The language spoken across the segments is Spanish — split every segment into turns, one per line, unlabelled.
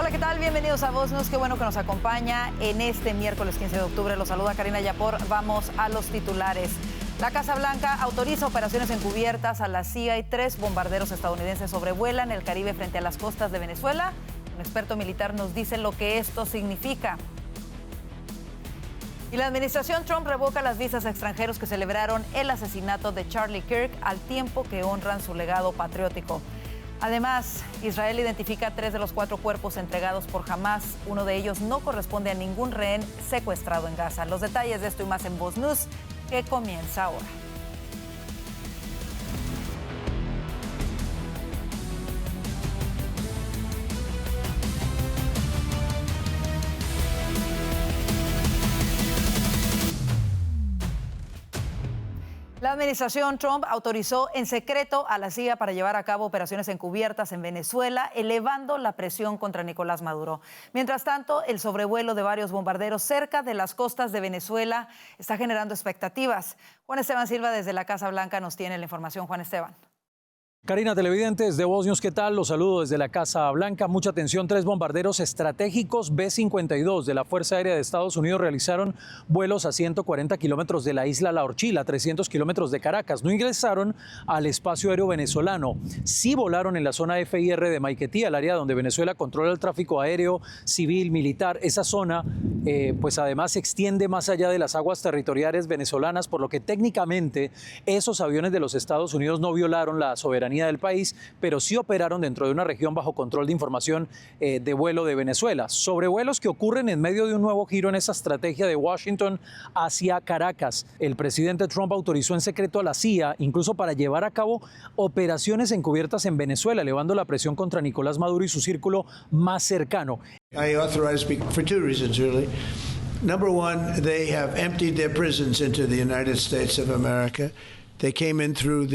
Hola, ¿qué tal? Bienvenidos a Voz News. Qué bueno que nos acompaña en este miércoles 15 de octubre. Los saluda Karina Yapor. Vamos a los titulares. La Casa Blanca autoriza operaciones encubiertas a la CIA y 3 bombarderos estadounidenses sobrevuelan el Caribe frente a las costas de Venezuela. Un experto militar nos dice lo que esto significa. Y la administración Trump revoca las visas a extranjeros que celebraron el asesinato de Charlie Kirk al tiempo que honran su legado patriótico. Además, Israel identifica 3 de los 4 cuerpos entregados por Hamás. Uno de ellos no corresponde a ningún rehén secuestrado en Gaza. Los detalles de esto y más en Voz News, que comienza ahora. La administración Trump autorizó en secreto a la CIA para llevar a cabo operaciones encubiertas en Venezuela, elevando la presión contra Nicolás Maduro. Mientras tanto, el sobrevuelo de varios bombarderos cerca de las costas de Venezuela está generando expectativas. Juan Esteban Silva desde la Casa Blanca nos tiene la información. Juan Esteban.
Karina, televidentes de Voz News, ¿qué tal? Los saludo desde la Casa Blanca. Mucha atención, 3 bombarderos estratégicos B-52 de la Fuerza Aérea de Estados Unidos realizaron vuelos a 140 kilómetros de la isla La Orchila, 300 kilómetros de Caracas. No ingresaron al espacio aéreo venezolano. Sí volaron en la zona FIR de Maiquetía, el área donde Venezuela controla el tráfico aéreo, civil, militar. Esa zona, pues además se extiende más allá de las aguas territoriales venezolanas, por lo que técnicamente esos aviones de los Estados Unidos no violaron la soberanía del país, pero sí operaron dentro de una región bajo control de información de vuelo de Venezuela. Sobrevuelos que ocurren en medio de un nuevo giro en esa estrategia de Washington hacia Caracas. El presidente Trump autorizó en secreto a la CIA, incluso para llevar a cabo operaciones encubiertas en Venezuela, elevando la presión contra Nicolás Maduro y su círculo más cercano.
I authorized for 2 reasons, really. Number one, they have emptied their prisons into the United States of America. They came in through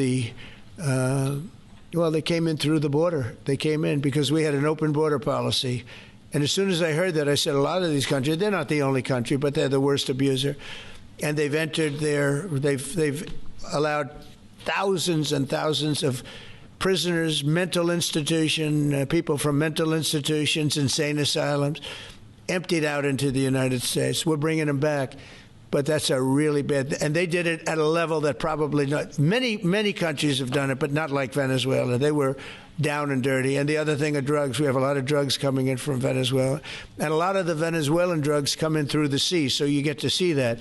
they came in through the border. They came in because we had an open border policy. And as soon as I heard that, I said, a lot of these countries, they're not the only country, but they're the worst abuser. And they've entered they've allowed thousands and thousands of prisoners, mental institution, people from mental institutions, insane asylums, emptied out into the United States. We're bringing them back. But that's a really bad, and they did it at a level that probably not, many countries have done it, but not like Venezuela. They were down and dirty. And the other thing of drugs, we have a lot of drugs coming in from Venezuela. And a lot of the Venezuelan drugs come in through the sea, so you get to see that.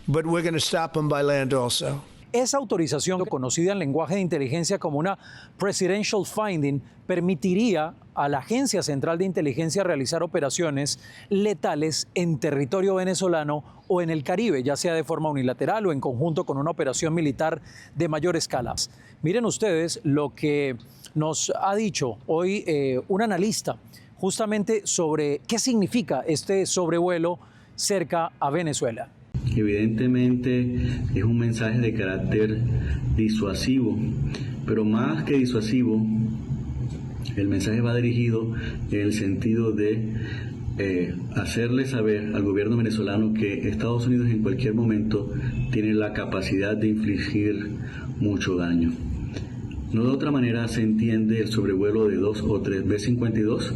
But we're going to stop them by land also.
Esa autorización, conocida en lenguaje de inteligencia como una Presidential Finding, permitiría a la Agencia Central de Inteligencia realizar operaciones letales en territorio venezolano o en el Caribe, ya sea de forma unilateral o en conjunto con una operación militar de mayor escala. Miren ustedes lo que nos ha dicho hoy un analista justamente sobre qué significa este sobrevuelo cerca a Venezuela.
Evidentemente es un mensaje de carácter disuasivo, pero más que disuasivo, el mensaje va dirigido en el sentido de hacerle saber al gobierno venezolano que Estados Unidos en cualquier momento tiene la capacidad de infligir mucho daño. No de otra manera se entiende el sobrevuelo de 2 o 3 B-52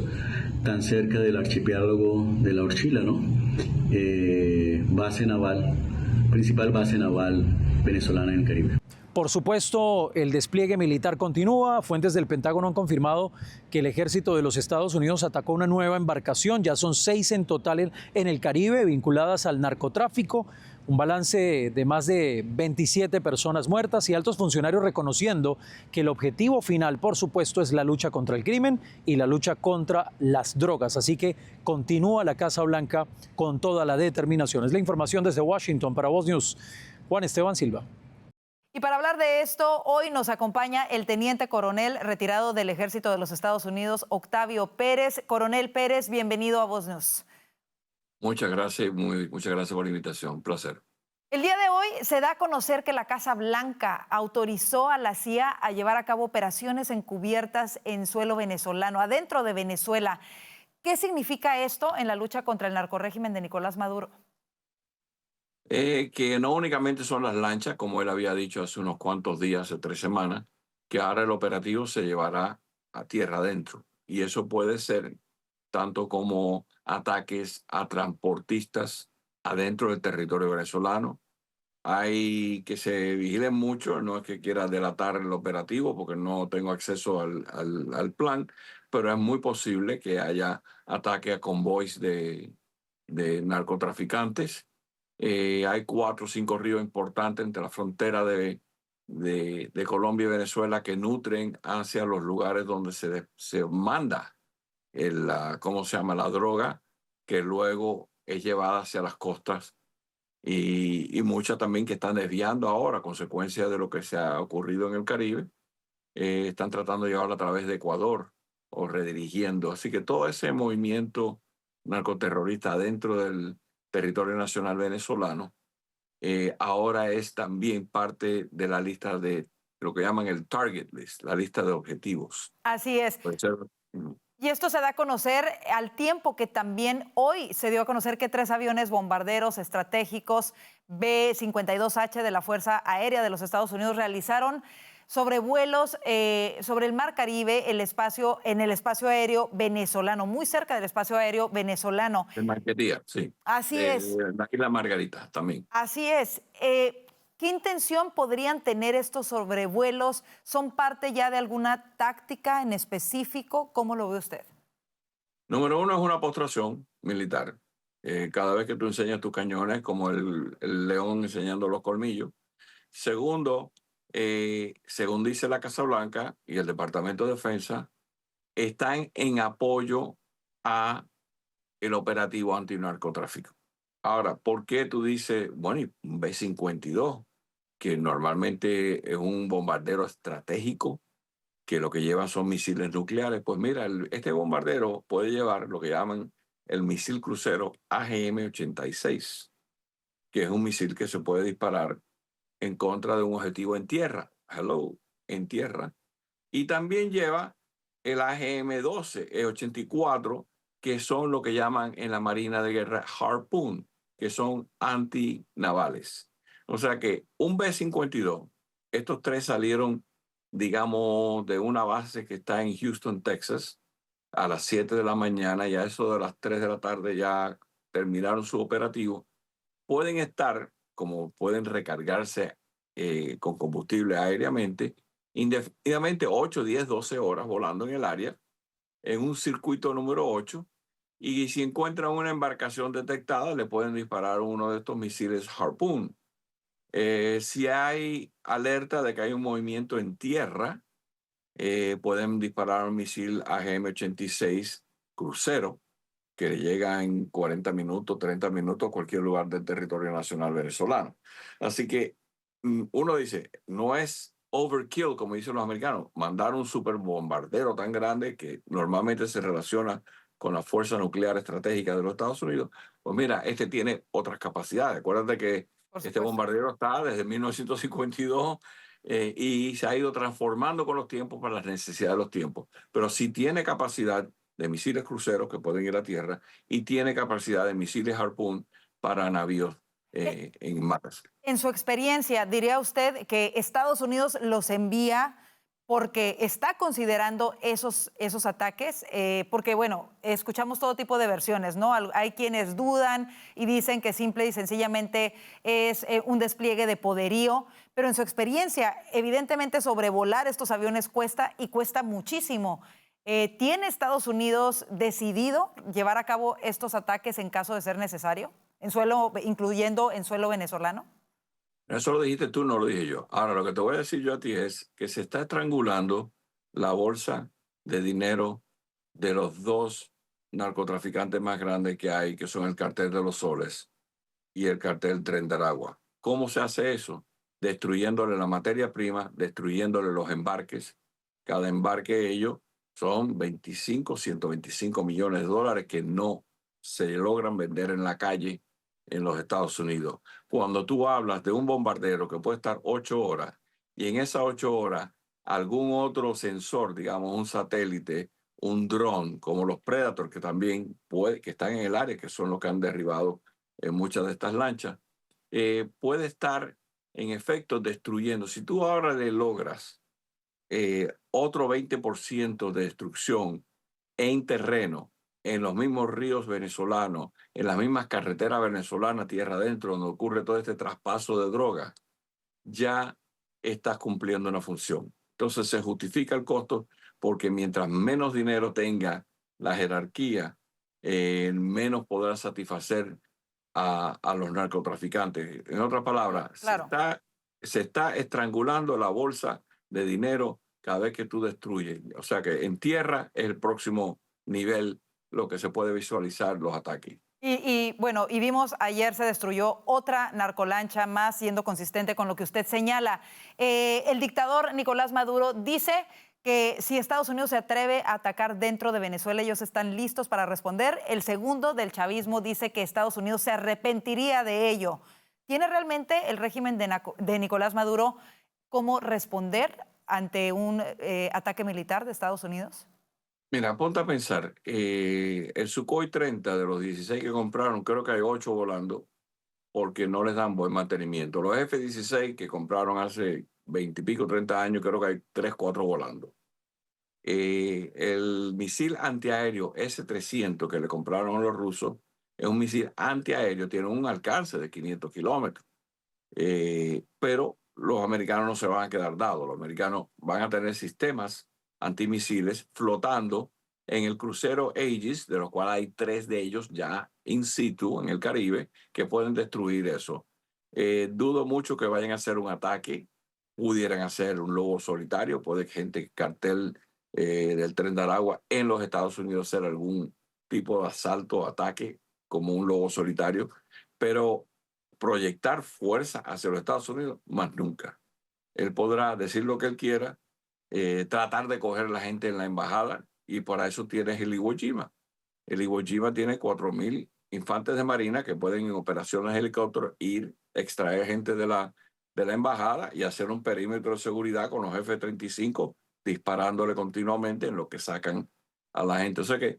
tan cerca del archipiélago de La Orchila, ¿no? Base naval, principal base naval venezolana en el Caribe.
Por supuesto, el despliegue militar continúa. Fuentes del Pentágono han confirmado que el ejército de los Estados Unidos atacó una nueva embarcación. Ya son 6 en total en el Caribe vinculadas al narcotráfico. Un balance de más de 27 personas muertas y altos funcionarios reconociendo que el objetivo final, por supuesto, es la lucha contra el crimen y la lucha contra las drogas. Así que continúa la Casa Blanca con toda la determinación. Es la información desde Washington para Voz News. Juan Esteban Silva.
Y para hablar de esto, hoy nos acompaña el teniente coronel retirado del Ejército de los Estados Unidos, Octavio Pérez. Coronel Pérez, bienvenido a Voz News.
Muchas gracias, muchas gracias por la invitación. Un placer.
El día de hoy se da a conocer que la Casa Blanca autorizó a la CIA a llevar a cabo operaciones encubiertas en suelo venezolano, adentro de Venezuela. ¿Qué significa esto en la lucha contra el narcorrégimen de Nicolás Maduro?
Que no únicamente son las lanchas, como él había dicho hace unos cuantos días, hace 3 semanas, que ahora el operativo se llevará a tierra adentro. Y eso puede ser tanto como ataques a transportistas adentro del territorio venezolano. Hay que se vigilen mucho, no es que quiera delatar el operativo porque no tengo acceso al plan, pero es muy posible que haya ataque a convoys de narcotraficantes. Hay 4 o 5 ríos importantes entre la frontera de Colombia y Venezuela que nutren hacia los lugares donde se manda ¿cómo se llama? La droga, que luego es llevada hacia las costas y muchas también que están desviando ahora a consecuencia de lo que se ha ocurrido en el Caribe. Están tratando de llevarla a través de Ecuador o redirigiendo. Así que todo ese movimiento narcoterrorista dentro del territorio nacional venezolano ahora es también parte de la lista de lo que llaman el target list, la lista de objetivos.
Así es.
Puede ser.
Y esto se da a conocer al tiempo que también hoy se dio a conocer que 3 aviones bombarderos estratégicos B-52H de la Fuerza Aérea de los Estados Unidos realizaron sobrevuelos sobre el Mar Caribe, en el espacio aéreo venezolano, muy cerca del espacio aéreo venezolano.
En Marquetía, sí.
Así es.
La isla Margarita también.
Así es. ¿Qué intención podrían tener estos sobrevuelos? ¿Son parte ya de alguna táctica en específico? ¿Cómo lo ve usted?
Número 1 es una postración militar. Cada vez que tú enseñas tus cañones, como el león enseñando los colmillos. Segundo, según dice la Casa Blanca y el Departamento de Defensa, están en apoyo a el operativo antinarcotráfico. Ahora, ¿por qué tú dices, bueno, y un B-52, que normalmente es un bombardero estratégico, que lo que llevan son misiles nucleares? Pues mira, este bombardero puede llevar lo que llaman el misil crucero AGM-86, que es un misil que se puede disparar en contra de un objetivo en tierra. Hello, en tierra. Y también lleva el AGM-12, E-84, que son lo que llaman en la Marina de Guerra Harpoon, que son antinavales. O sea que un B-52, estos 3 salieron, digamos, de una base que está en Houston, Texas, a las 7 de la mañana, y a eso de las 3 de la tarde ya terminaron su operativo. Pueden estar, como pueden recargarse con combustible aéreamente, indefinidamente 8, 10, 12 horas volando en el área, en un circuito número 8, y si encuentran una embarcación detectada, le pueden disparar uno de estos misiles Harpoon. Si hay alerta de que hay un movimiento en tierra, pueden disparar un misil AGM-86 crucero, que le llega en 40 minutos, 30 minutos a cualquier lugar del territorio nacional venezolano. Así que uno dice, no es overkill, como dicen los americanos, mandar un superbombardero tan grande que normalmente se relaciona con la fuerza nuclear estratégica de los Estados Unidos. Pues mira, este tiene otras capacidades. Acuérdate que este bombardero está desde 1952 y se ha ido transformando con los tiempos para las necesidades de los tiempos. Pero sí tiene capacidad de misiles cruceros que pueden ir a tierra y tiene capacidad de misiles Harpoon para navíos en mares.
En su experiencia, ¿diría usted que Estados Unidos los envía porque está considerando esos ataques? Porque, bueno, escuchamos todo tipo de versiones, ¿no? Hay quienes dudan y dicen que simple y sencillamente es un despliegue de poderío, pero en su experiencia, evidentemente sobrevolar estos aviones cuesta y cuesta muchísimo. ¿Tiene Estados Unidos decidido llevar a cabo estos ataques en caso de ser necesario, incluyendo en suelo venezolano?
Eso lo dijiste tú, no lo dije yo. Ahora, lo que te voy a decir yo a ti es que se está estrangulando la bolsa de dinero de los 2 narcotraficantes más grandes que hay, que son el Cartel de los Soles y el Cartel Tren de Aragua. ¿Cómo se hace eso? Destruyéndole la materia prima, destruyéndole los embarques. Cada embarque de ellos son 25, 125 millones de dólares que no se logran vender en la calle en los Estados Unidos. Cuando tú hablas de un bombardero que puede estar 8 horas y en esas 8 horas algún otro sensor, digamos un satélite, un dron, como los Predator, que también que están en el área, que son los que han derribado en muchas de estas lanchas, puede estar en efecto destruyendo. Si tú ahora le logras otro 20% de destrucción en terreno en los mismos ríos venezolanos, en las mismas carreteras venezolanas, tierra adentro, donde ocurre todo este traspaso de drogas, ya estás cumpliendo una función. Entonces se justifica el costo porque mientras menos dinero tenga la jerarquía, menos podrá satisfacer a los narcotraficantes. En otras palabras,
Claro.
se está estrangulando la bolsa de dinero cada vez que tú destruyes. O sea que en tierra es el próximo nivel lo que se puede visualizar los ataques.
Bueno, y vimos ayer se destruyó otra narcolancha más, siendo consistente con lo que usted señala. El dictador Nicolás Maduro dice que si Estados Unidos se atreve a atacar dentro de Venezuela, ellos están listos para responder. El segundo del chavismo dice que Estados Unidos se arrepentiría de ello. ¿Tiene realmente el régimen de Nicolás Maduro cómo responder ante un ataque militar de Estados Unidos?
Mira, ponte a pensar, el Sukhoi 30 de los 16 que compraron, creo que hay 8 volando porque no les dan buen mantenimiento. Los F-16 que compraron hace 20 y pico, 30 años, creo que hay 3, 4 volando. El misil antiaéreo S-300 que le compraron a los rusos es un misil antiaéreo, tiene un alcance de 500 kilómetros. Pero los americanos no se van a quedar dados. Los americanos van a tener sistemas antimisiles flotando en el crucero Aegis, de los cuales hay 3 de ellos ya in situ en el Caribe, que pueden destruir eso. Dudo mucho que vayan a hacer un ataque, pudieran hacer un lobo solitario, puede gente, cartel del Tren de Aragua en los Estados Unidos hacer algún tipo de asalto o ataque como un lobo solitario, pero proyectar fuerza hacia los Estados Unidos, más nunca. Él podrá decir lo que él quiera, tratar de coger a la gente en la embajada, y para eso tienes el Iwo Jima. El Iwo Jima tiene 4,000 infantes de marina que pueden en operaciones de helicóptero ir, extraer gente de la embajada y hacer un perímetro de seguridad con los F-35 disparándole continuamente en lo que sacan a la gente. O sea que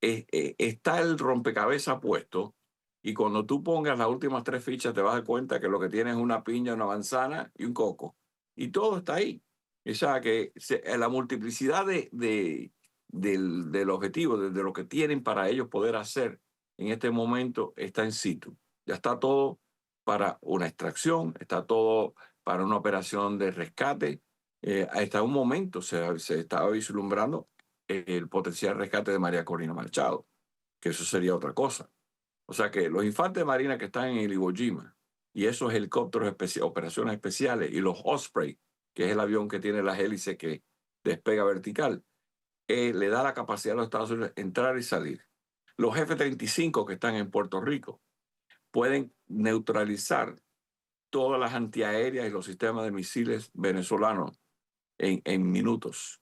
está el rompecabezas puesto, y cuando tú pongas las últimas 3 fichas te vas a dar cuenta que lo que tienes es una piña, una manzana y un coco. Y todo está ahí. O sea que la multiplicidad del objetivo, de lo que tienen para ellos poder hacer en este momento está in situ. Ya está todo para una extracción, está todo para una operación de rescate. Hasta un momento se estaba vislumbrando el potencial rescate de María Corina Machado, que eso sería otra cosa. O sea que los infantes de marina que están en el Iwo Jima y esos helicópteros operaciones especiales y los Osprey, que es el avión que tiene las hélices que despega vertical, le da la capacidad a los Estados Unidos de entrar y salir. Los F-35 que están en Puerto Rico pueden neutralizar todas las antiaéreas y los sistemas de misiles venezolanos en minutos.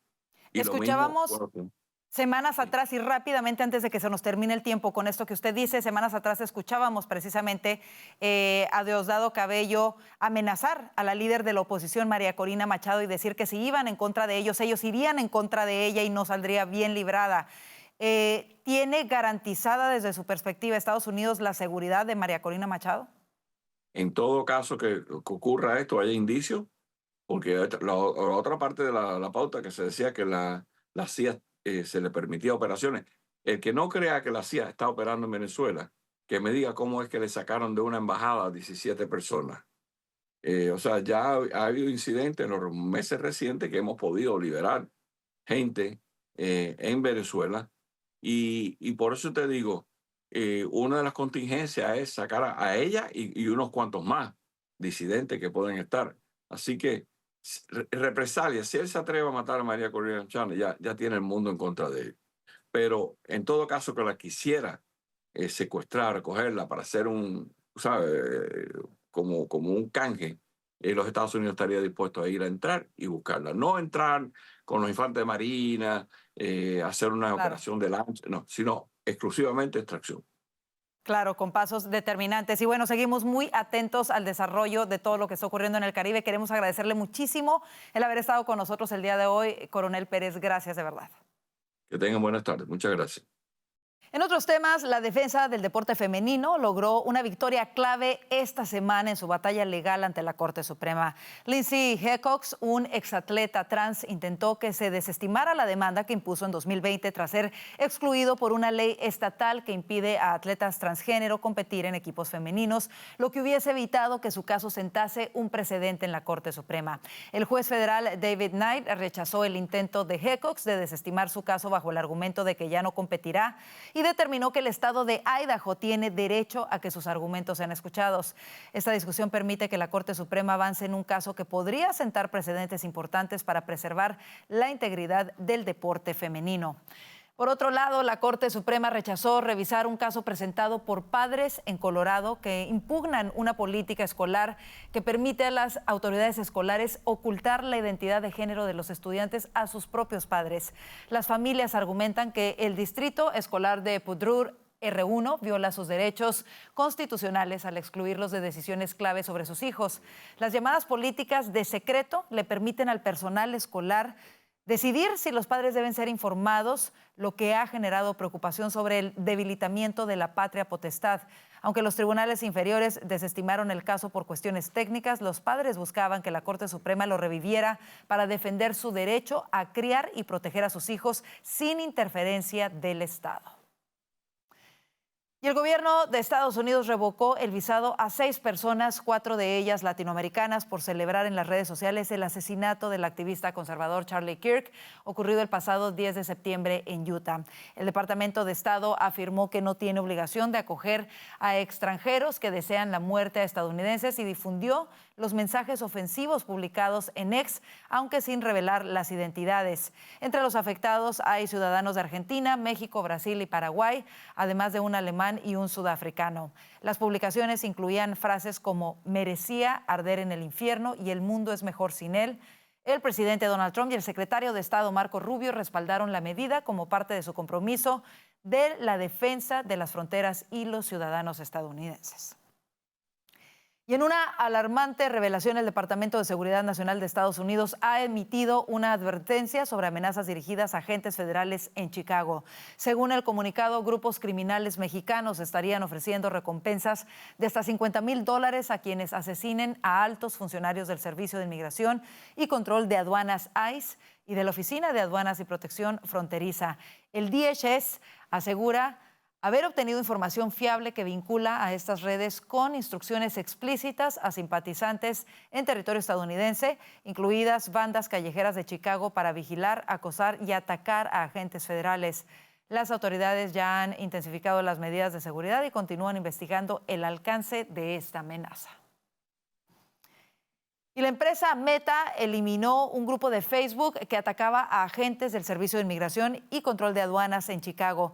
Y
Escuchábamos
lo mismo,
semanas atrás, y rápidamente antes de que se nos termine el tiempo con esto que usted dice, semanas atrás escuchábamos precisamente a Diosdado Cabello amenazar a la líder de la oposición, María Corina Machado, y decir que si iban en contra de ellos irían en contra de ella y no saldría bien librada. ¿Tiene garantizada desde su perspectiva Estados Unidos la seguridad de María Corina Machado?
en todo caso que ocurra esto, haya indicios, porque la otra parte de la pauta que se decía que la CIA se le permitía operaciones. El que no crea que la CIA está operando en Venezuela, que me diga cómo es que le sacaron de una embajada a 17 personas. O sea, ya ha habido incidentes en los meses recientes que hemos podido liberar gente en Venezuela, y por eso te digo, una de las contingencias es sacar a ella y unos cuantos más disidentes que pueden estar. Así que represalia, si él se atreve a matar a María Corina Machado, ya tiene el mundo en contra de él. Pero en todo caso que la quisiera secuestrar, cogerla para hacer ¿sabes? Como un canje, los Estados Unidos estaría dispuesto a ir a entrar y buscarla. No entrar con los infantes de marina, hacer una operación de lancha, no, sino exclusivamente extracción.
Claro, con pasos determinantes. Y bueno, seguimos muy atentos al desarrollo de todo lo que está ocurriendo en el Caribe. Queremos agradecerle muchísimo el haber estado con nosotros el día de hoy. Coronel Pérez, gracias de verdad.
Que tengan buenas tardes. Muchas gracias.
En otros temas, la defensa del deporte femenino logró una victoria clave esta semana en su batalla legal ante la Corte Suprema. Lindsay Hecox, un exatleta trans, intentó que se desestimara la demanda que impuso en 2020 tras ser excluido por una ley estatal que impide a atletas transgénero competir en equipos femeninos, lo que hubiese evitado que su caso sentase un precedente en la Corte Suprema. El juez federal David Knight rechazó el intento de Hecox de desestimar su caso bajo el argumento de que ya no competirá y determinó que el estado de Idaho tiene derecho a que sus argumentos sean escuchados. Esta discusión permite que la Corte Suprema avance en un caso que podría sentar precedentes importantes para preservar la integridad del deporte femenino. Por otro lado, la Corte Suprema rechazó revisar un caso presentado por padres en Colorado que impugnan una política escolar que permite a las autoridades escolares ocultar la identidad de género de los estudiantes a sus propios padres. Las familias argumentan que el Distrito Escolar de Purdue R1 viola sus derechos constitucionales al excluirlos de decisiones clave sobre sus hijos. Las llamadas políticas de secreto le permiten al personal escolar decidir si los padres deben ser informados, lo que ha generado preocupación sobre el debilitamiento de la patria potestad. Aunque los tribunales inferiores desestimaron el caso por cuestiones técnicas, los padres buscaban que la Corte Suprema lo reviviera para defender su derecho a criar y proteger a sus hijos sin interferencia del Estado. Y el gobierno de Estados Unidos revocó el visado a 6 personas, 4 de ellas latinoamericanas, por celebrar en las redes sociales el asesinato del activista conservador Charlie Kirk, ocurrido el pasado 10 de septiembre en Utah. El Departamento de Estado afirmó que no tiene obligación de acoger a extranjeros que desean la muerte a estadounidenses y difundió los mensajes ofensivos publicados en X, aunque sin revelar las identidades. Entre los afectados hay ciudadanos de Argentina, México, Brasil y Paraguay, además de un alemán y un sudafricano. Las publicaciones incluían frases como "merecía arder en el infierno" y "el mundo es mejor sin él". El presidente Donald Trump y el secretario de Estado Marco Rubio respaldaron la medida como parte de su compromiso de la defensa de las fronteras y los ciudadanos estadounidenses. Y en una alarmante revelación, el Departamento de Seguridad Nacional de Estados Unidos ha emitido una advertencia sobre amenazas dirigidas a agentes federales en Chicago. Según el comunicado, grupos criminales mexicanos estarían ofreciendo recompensas de hasta $50,000 a quienes asesinen a altos funcionarios del Servicio de Inmigración y Control de Aduanas ICE y de la Oficina de Aduanas y Protección Fronteriza. El DHS asegura haber obtenido información fiable que vincula a estas redes con instrucciones explícitas a simpatizantes en territorio estadounidense, incluidas bandas callejeras de Chicago, para vigilar, acosar y atacar a agentes federales. Las autoridades ya han intensificado las medidas de seguridad y continúan investigando el alcance de esta amenaza. Y la empresa Meta eliminó un grupo de Facebook que atacaba a agentes del Servicio de Inmigración y Control de Aduanas en Chicago.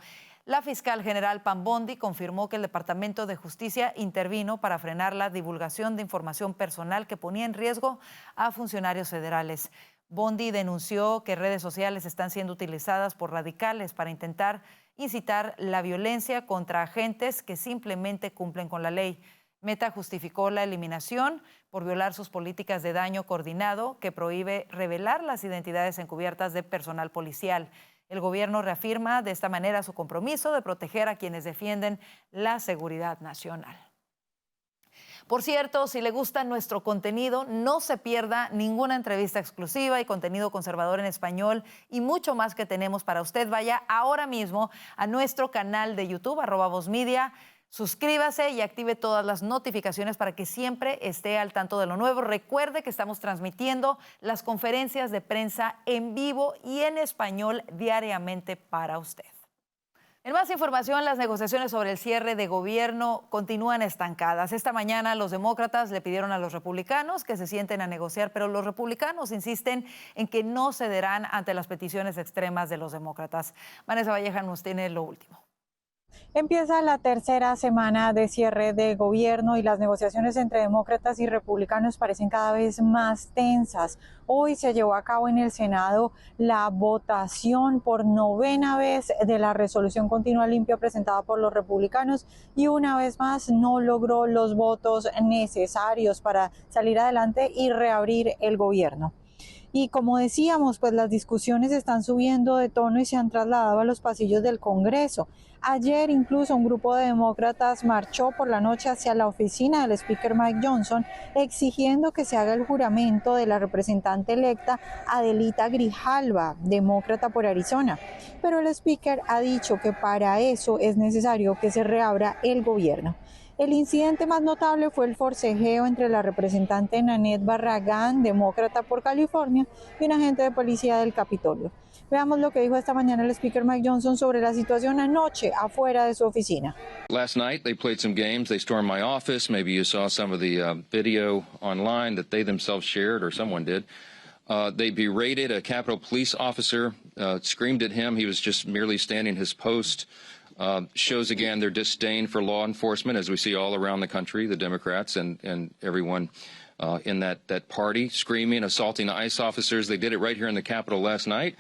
La fiscal general Pam Bondi confirmó que el Departamento de Justicia intervino para frenar la divulgación de información personal que ponía en riesgo a funcionarios federales. Bondi denunció que redes sociales están siendo utilizadas por radicales para intentar incitar la violencia contra agentes que simplemente cumplen con la ley. Meta justificó la eliminación por violar sus políticas de daño coordinado que prohíbe revelar las identidades encubiertas de personal policial. El gobierno reafirma de esta manera su compromiso de proteger a quienes defienden la seguridad nacional. Por cierto, si le gusta nuestro contenido, no se pierda ninguna entrevista exclusiva y contenido conservador en español y mucho más que tenemos para usted. Vaya ahora mismo a nuestro canal de YouTube, @VozMedia. Suscríbase y active todas las notificaciones para que siempre esté al tanto de lo nuevo. Recuerde que estamos transmitiendo las conferencias de prensa en vivo y en español diariamente para usted. En más información, las negociaciones sobre el cierre de gobierno continúan estancadas. Esta mañana los demócratas le pidieron a los republicanos que se sienten a negociar, pero los republicanos insisten en que no cederán ante las peticiones extremas de los demócratas. Vanessa Valleja nos tiene lo último.
Empieza la tercera semana de cierre de gobierno y las negociaciones entre demócratas y republicanos parecen cada vez más tensas. Hoy se llevó a cabo en el Senado la votación por 9ª vez de la resolución continua limpia presentada por los republicanos y una vez más no logró los votos necesarios para salir adelante y reabrir el gobierno. Y como decíamos, pues las discusiones están subiendo de tono y se han trasladado a los pasillos del Congreso. Ayer incluso un grupo de demócratas marchó por la noche hacia la oficina del speaker Mike Johnson exigiendo que se haga el juramento de la representante electa Adelita Grijalva, demócrata por Arizona. Pero el speaker ha dicho que para eso es necesario que se reabra el gobierno. El incidente más notable fue el forcejeo entre la representante Nanette Barragán, demócrata por California, y un agente de policía del Capitolio. Veamos lo que dijo esta mañana el speaker Mike Johnson sobre la situación anoche afuera de su oficina.
Last night they played some games. They stormed my office. Maybe you saw some of the video online that they themselves shared, or someone did. They berated a Capitol Police officer, screamed at him. He was just merely standing his post. Shows again their disdain for law enforcement, as we see all around the country, the Democrats and everyone in that party screaming, assaulting ICE officers. They did it right here in the Capitol last night.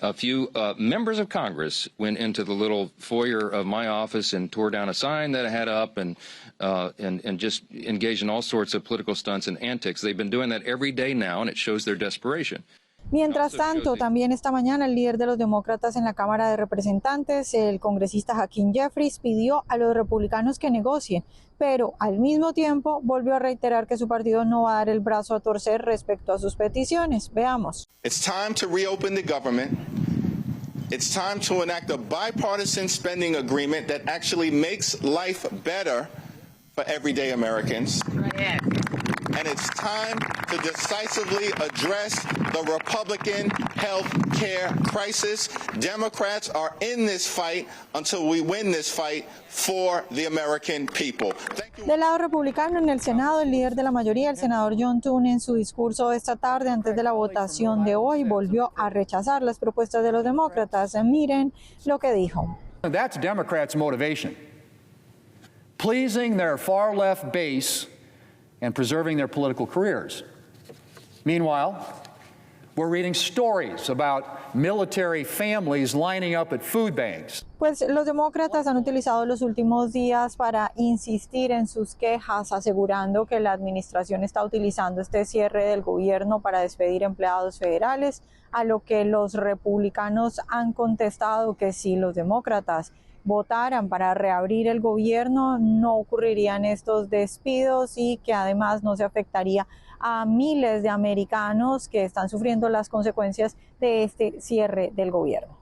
A few members of Congress went into the little foyer of my office and tore down a sign that I had up and just engaged in all sorts of political stunts and antics. They've been doing that every day now, and it shows their desperation.
Mientras tanto, también esta mañana el líder de los demócratas en la Cámara de Representantes, el congresista Hakeem Jeffries, pidió a los republicanos que negocien, pero al mismo tiempo volvió a reiterar que su partido no va a dar el brazo a torcer respecto a sus peticiones. Veamos.
It's time to reopen the government. It's time to enact a bipartisan spending agreement that actually makes life better for everyday Americans. Right. And it's time to decisively address the Republican health care crisis. Democrats are in this fight until we win this fight for the American people.
Del lado republicano, en el Senado, el líder de la mayoría, el senador John Thune, en su discurso esta tarde antes de la votación de hoy, volvió a rechazar las propuestas de los demócratas. Miren lo que dijo.
That's Democrats' motivation. Pleasing their far-left base and preserving their political careers. Meanwhile, we're reading stories about military families lining up at food banks.
Pues los demócratas han utilizado los últimos días para insistir en sus quejas, asegurando que la administración está utilizando este cierre del gobierno para despedir empleados federales, a lo que los republicanos han contestado que si los demócratas votaran para reabrir el gobierno, no ocurrirían estos despidos y que además no se afectaría a miles de americanos que están sufriendo las consecuencias de este cierre del gobierno.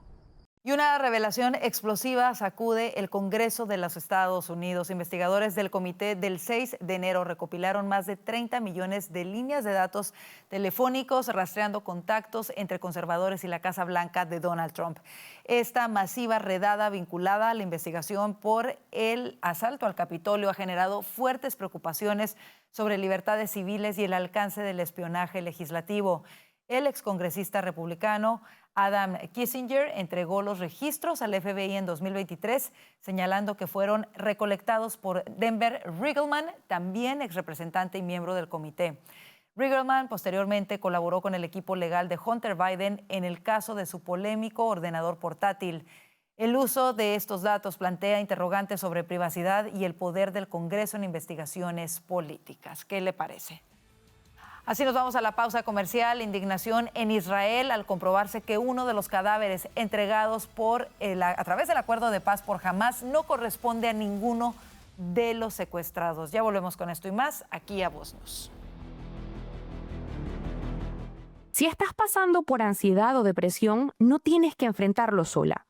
Y una revelación explosiva sacude el Congreso de los Estados Unidos. Investigadores del comité del 6 de enero recopilaron más de 30 millones de líneas de datos telefónicos rastreando contactos entre conservadores y la Casa Blanca de Donald Trump. Esta masiva redada vinculada a la investigación por el asalto al Capitolio ha generado fuertes preocupaciones sobre libertades civiles y el alcance del espionaje legislativo. El excongresista republicano Adam Kinzinger entregó los registros al FBI en 2023, señalando que fueron recolectados por Denver Riggleman, también exrepresentante y miembro del comité. Riggleman posteriormente colaboró con el equipo legal de Hunter Biden en el caso de su polémico ordenador portátil. El uso de estos datos plantea interrogantes sobre privacidad y el poder del Congreso en investigaciones políticas. ¿Qué le parece? Así nos vamos a la pausa comercial. Indignación en Israel al comprobarse que uno de los cadáveres entregados a través del acuerdo de paz por Hamás no corresponde a ninguno de los secuestrados. Ya volvemos con esto y más aquí a Voz News.
Si estás pasando por ansiedad o depresión, no tienes que enfrentarlo sola.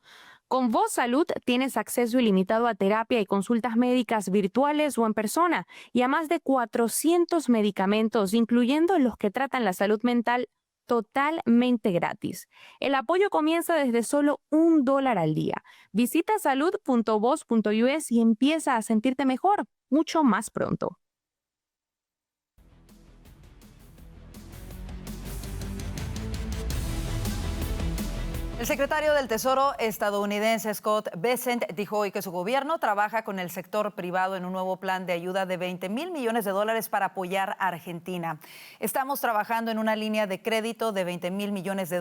Con Voz Salud tienes acceso ilimitado a terapia y consultas médicas virtuales o en persona y a más de 400 medicamentos, incluyendo los que tratan la salud mental, totalmente gratis. El apoyo comienza desde solo $1 al día. Visita salud.voz.us y empieza a sentirte mejor, mucho más pronto.
El secretario del Tesoro estadounidense Scott Bessent dijo hoy que su gobierno trabaja con el sector privado en un nuevo plan de ayuda de $20 mil millones para apoyar a Argentina. Estamos trabajando en una línea de crédito de $20 mil millones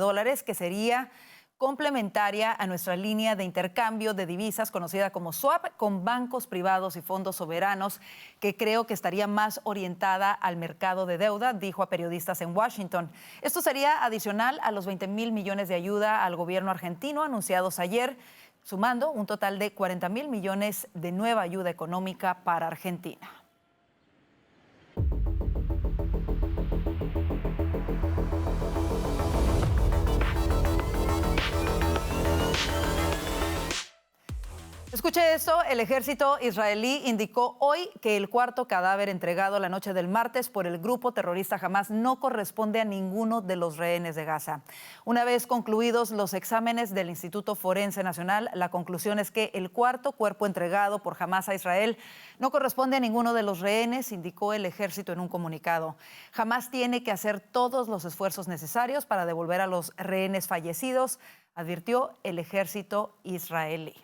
que sería complementaria a nuestra línea de intercambio de divisas conocida como swap con bancos privados y fondos soberanos, que creo que estaría más orientada al mercado de deuda, dijo a periodistas en Washington. Esto sería adicional a los 20,000 millones de ayuda al gobierno argentino anunciados ayer, sumando un total de 40,000 millones de nueva ayuda económica para Argentina. Escuche esto, el ejército israelí indicó hoy que el cuarto cadáver entregado la noche del martes por el grupo terrorista Hamás no corresponde a ninguno de los rehenes de Gaza. Una vez concluidos los exámenes del Instituto Forense Nacional, la conclusión es que el cuarto cuerpo entregado por Hamás a Israel no corresponde a ninguno de los rehenes, indicó el ejército en un comunicado. Hamás tiene que hacer todos los esfuerzos necesarios para devolver a los rehenes fallecidos, advirtió el ejército israelí.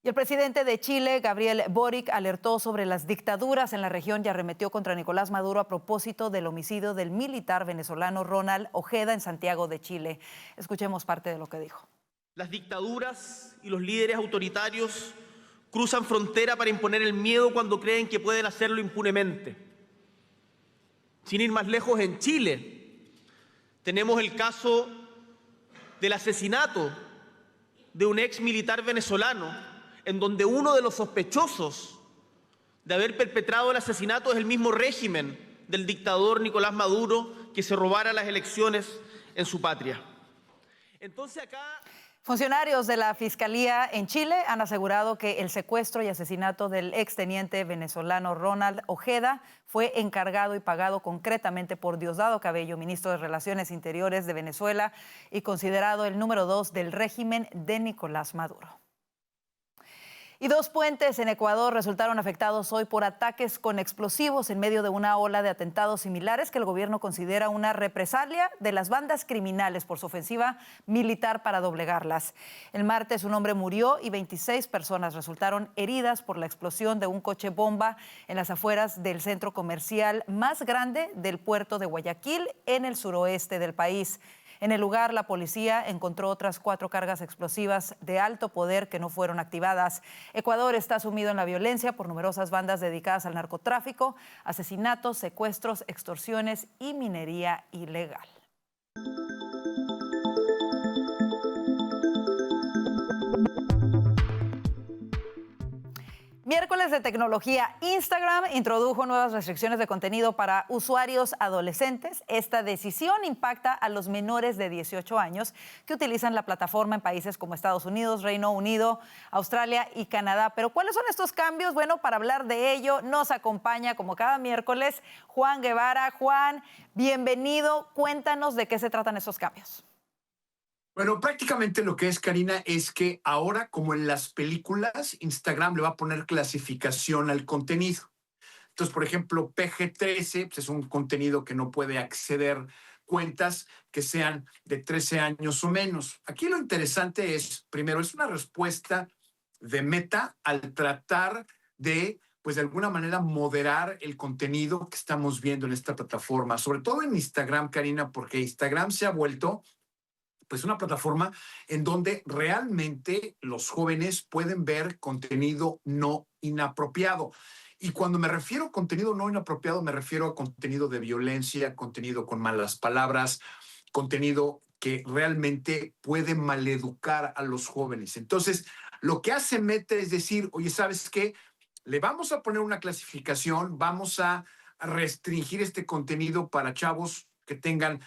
Y el presidente de Chile, Gabriel Boric, alertó sobre las dictaduras en la región y arremetió contra Nicolás Maduro a propósito del homicidio del militar venezolano Ronald Ojeda en Santiago de Chile. Escuchemos parte de lo que dijo.
Las dictaduras y los líderes autoritarios cruzan frontera para imponer el miedo cuando creen que pueden hacerlo impunemente. Sin ir más lejos, en Chile tenemos el caso del asesinato de un ex militar venezolano, en donde uno de los sospechosos de haber perpetrado el asesinato es el mismo régimen del dictador Nicolás Maduro, que se robara las elecciones en su patria. Entonces acá...
Funcionarios de la Fiscalía en Chile han asegurado que el secuestro y asesinato del exteniente venezolano Ronald Ojeda fue encargado y pagado concretamente por Diosdado Cabello, ministro de Relaciones Interiores de Venezuela y considerado el número 2 del régimen de Nicolás Maduro. Y 2 puentes en Ecuador resultaron afectados hoy por ataques con explosivos en medio de una ola de atentados similares que el gobierno considera una represalia de las bandas criminales por su ofensiva militar para doblegarlas. El martes un hombre murió y 26 personas resultaron heridas por la explosión de un coche bomba en las afueras del centro comercial más grande del puerto de Guayaquil, en el suroeste del país. En el lugar, la policía encontró otras 4 cargas explosivas de alto poder que no fueron activadas. Ecuador está sumido en la violencia por numerosas bandas dedicadas al narcotráfico, asesinatos, secuestros, extorsiones y minería ilegal. Miércoles de tecnología. Instagram introdujo nuevas restricciones de contenido para usuarios adolescentes. Esta decisión impacta a los menores de 18 años que utilizan la plataforma en países como Estados Unidos, Reino Unido, Australia y Canadá. Pero ¿cuáles son estos cambios? Bueno, para hablar de ello nos acompaña como cada miércoles Juan Guevara. Juan, bienvenido. Cuéntanos de qué se tratan estos cambios.
Bueno, prácticamente lo que es, Karina, es que ahora, como en las películas, Instagram le va a poner clasificación al contenido. Entonces, por ejemplo, PG-13 pues es un contenido que no puede acceder cuentas que sean de 13 años o menos. Aquí lo interesante es, primero, es una respuesta de Meta al tratar de, pues de alguna manera, moderar el contenido que estamos viendo en esta plataforma, sobre todo en Instagram, Karina, porque Instagram se ha vuelto pues una plataforma en donde realmente los jóvenes pueden ver contenido no inapropiado. Y cuando me refiero a contenido no inapropiado, me refiero a contenido de violencia, contenido con malas palabras, contenido que realmente puede maleducar a los jóvenes. Entonces, lo que hace Meta es decir, oye, ¿sabes qué? Le vamos a poner una clasificación, vamos a restringir este contenido para chavos que tengan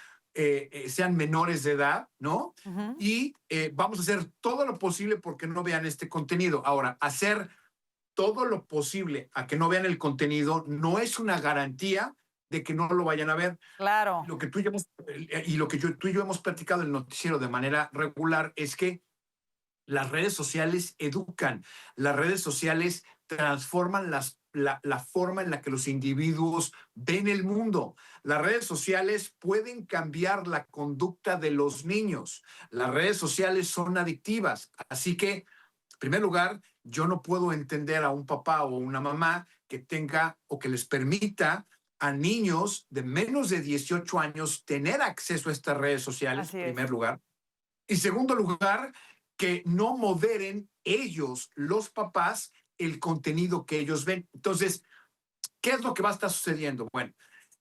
sean menores de edad, ¿no? Uh-huh. Y vamos a hacer todo lo posible porque no vean este contenido. Ahora, hacer todo lo posible a que no vean el contenido no es una garantía de que no lo vayan a ver.
Claro.
Lo que tú y yo hemos platicado en el noticiero de manera regular es que las redes sociales educan, las redes sociales transforman la forma en la que los individuos ven el mundo. Las redes sociales pueden cambiar la conducta de los niños. Las redes sociales son adictivas. Así que, en primer lugar, yo no puedo entender a un papá o una mamá que tenga o que les permita a niños de menos de 18 años tener acceso a estas redes sociales, en primer lugar. Y segundo lugar, que no moderen ellos, los papás, el contenido que ellos ven. Entonces, ¿qué es lo que va a estar sucediendo? Bueno,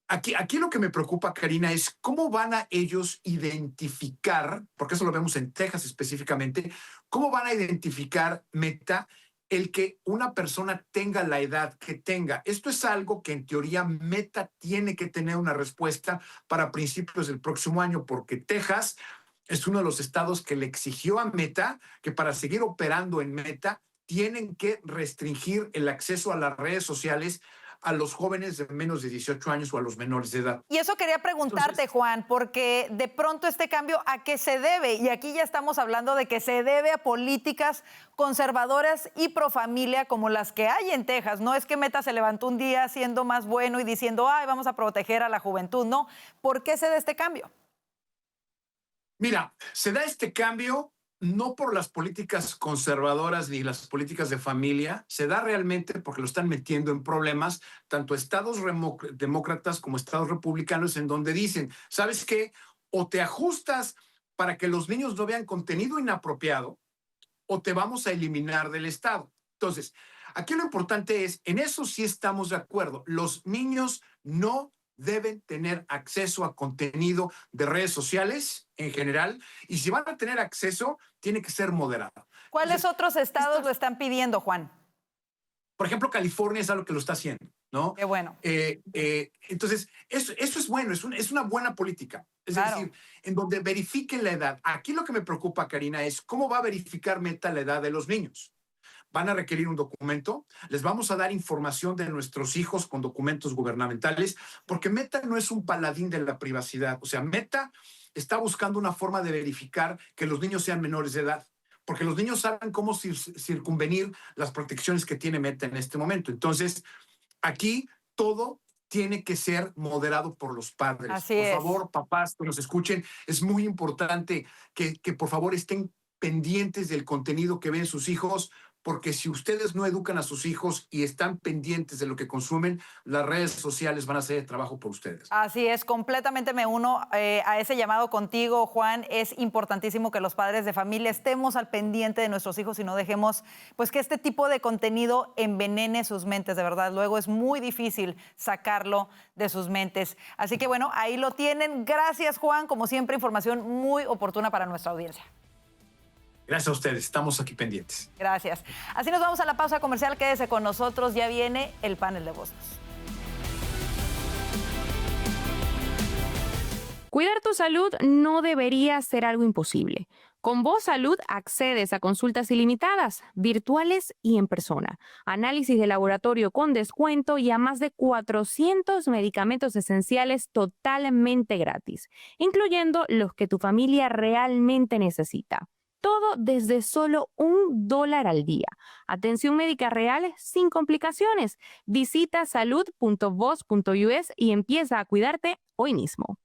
aquí lo que me preocupa, Karina, es cómo van a ellos identificar, porque eso lo vemos en Texas específicamente, cómo van a identificar, Meta, el que una persona tenga la edad que tenga. Esto es algo que en teoría Meta tiene que tener una respuesta para principios del próximo año, porque Texas es uno de los estados que le exigió a Meta que para seguir operando en Meta tienen que restringir el acceso a las redes sociales a los jóvenes de menos de 18 años o a los menores de edad.
Y eso quería preguntarte, Juan, porque de pronto este cambio, ¿a qué se debe? Y aquí ya estamos hablando de que se debe a políticas conservadoras y pro familia como las que hay en Texas. No es que Meta se levantó un día siendo más bueno y diciendo, ay, vamos a proteger a la juventud. No, ¿por qué se da este cambio?
Mira, se da este cambio no por las políticas conservadoras ni las políticas de familia, se da realmente porque lo están metiendo en problemas tanto estados demócratas como estados republicanos, en donde dicen, ¿sabes qué? O te ajustas para que los niños no vean contenido inapropiado o te vamos a eliminar del estado. Entonces, aquí lo importante es, en eso sí estamos de acuerdo, los niños no deben tener acceso a contenido de redes sociales en general, y si van a tener acceso, tiene que ser moderado.
¿Cuáles otros estados lo están pidiendo, Juan?
Por ejemplo, California es algo que lo está haciendo, ¿no?
Qué bueno.
Entonces, eso es bueno, es una buena política. Es decir, en donde verifiquen la edad. Aquí lo que me preocupa, Karina, es cómo va a verificar Meta la edad de los niños. Van a requerir un documento, les vamos a dar información de nuestros hijos con documentos gubernamentales, porque Meta no es un paladín de la privacidad. O sea, Meta está buscando una forma de verificar que los niños sean menores de edad, porque los niños saben cómo circunvenir las protecciones que tiene Meta en este momento. Entonces, aquí todo tiene que ser moderado por los padres.
Así
por
es.
favor, papás que nos escuchen, es muy importante que por favor estén pendientes del contenido que ven sus hijos, porque si ustedes no educan a sus hijos y están pendientes de lo que consumen, las redes sociales van a hacer el trabajo por ustedes.
Así es, completamente me uno a ese llamado contigo, Juan. Es importantísimo que los padres de familia estemos al pendiente de nuestros hijos y no dejemos pues que este tipo de contenido envenene sus mentes, de verdad. Luego es muy difícil sacarlo de sus mentes. Así que bueno, ahí lo tienen. Gracias, Juan. Como siempre, información muy oportuna para nuestra audiencia.
Gracias a ustedes, estamos aquí pendientes.
Gracias. Así nos vamos a la pausa comercial. Quédese con nosotros, ya viene el panel de voces.
Cuidar tu salud no debería ser algo imposible. Con Voz Salud accedes a consultas ilimitadas, virtuales y en persona, análisis de laboratorio con descuento y a más de 400 medicamentos esenciales totalmente gratis, incluyendo los que tu familia realmente necesita. Todo desde solo $1 al día. Atención médica real sin complicaciones. Visita salud.voz.us y empieza a cuidarte hoy mismo.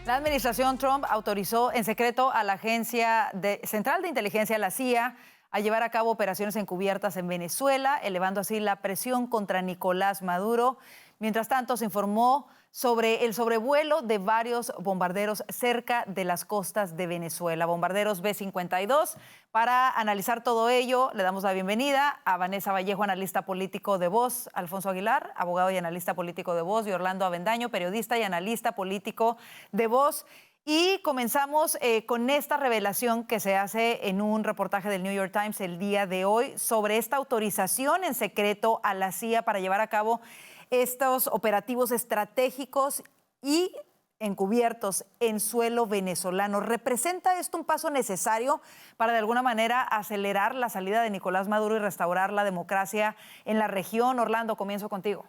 La administración Trump autorizó en secreto a la Agencia Central de Inteligencia, la CIA, a llevar a cabo operaciones encubiertas en Venezuela, elevando así la presión contra Nicolás Maduro. Mientras tanto, se informó sobre el sobrevuelo de varios bombarderos cerca de las costas de Venezuela, bombarderos B-52. Para analizar todo ello, le damos la bienvenida a Vanessa Vallejo, analista político de Voz, Alfonso Aguilar, abogado y analista político de Voz, y Orlando Avendaño, periodista y analista político de Voz. Y comenzamos con esta revelación que se hace en un reportaje del New York Times el día de hoy sobre esta autorización en secreto a la CIA para llevar a cabo estos operativos estratégicos y encubiertos en suelo venezolano. ¿Representa esto un paso necesario para de alguna manera acelerar la salida de Nicolás Maduro y restaurar la democracia en la región? Orlando, comienzo contigo.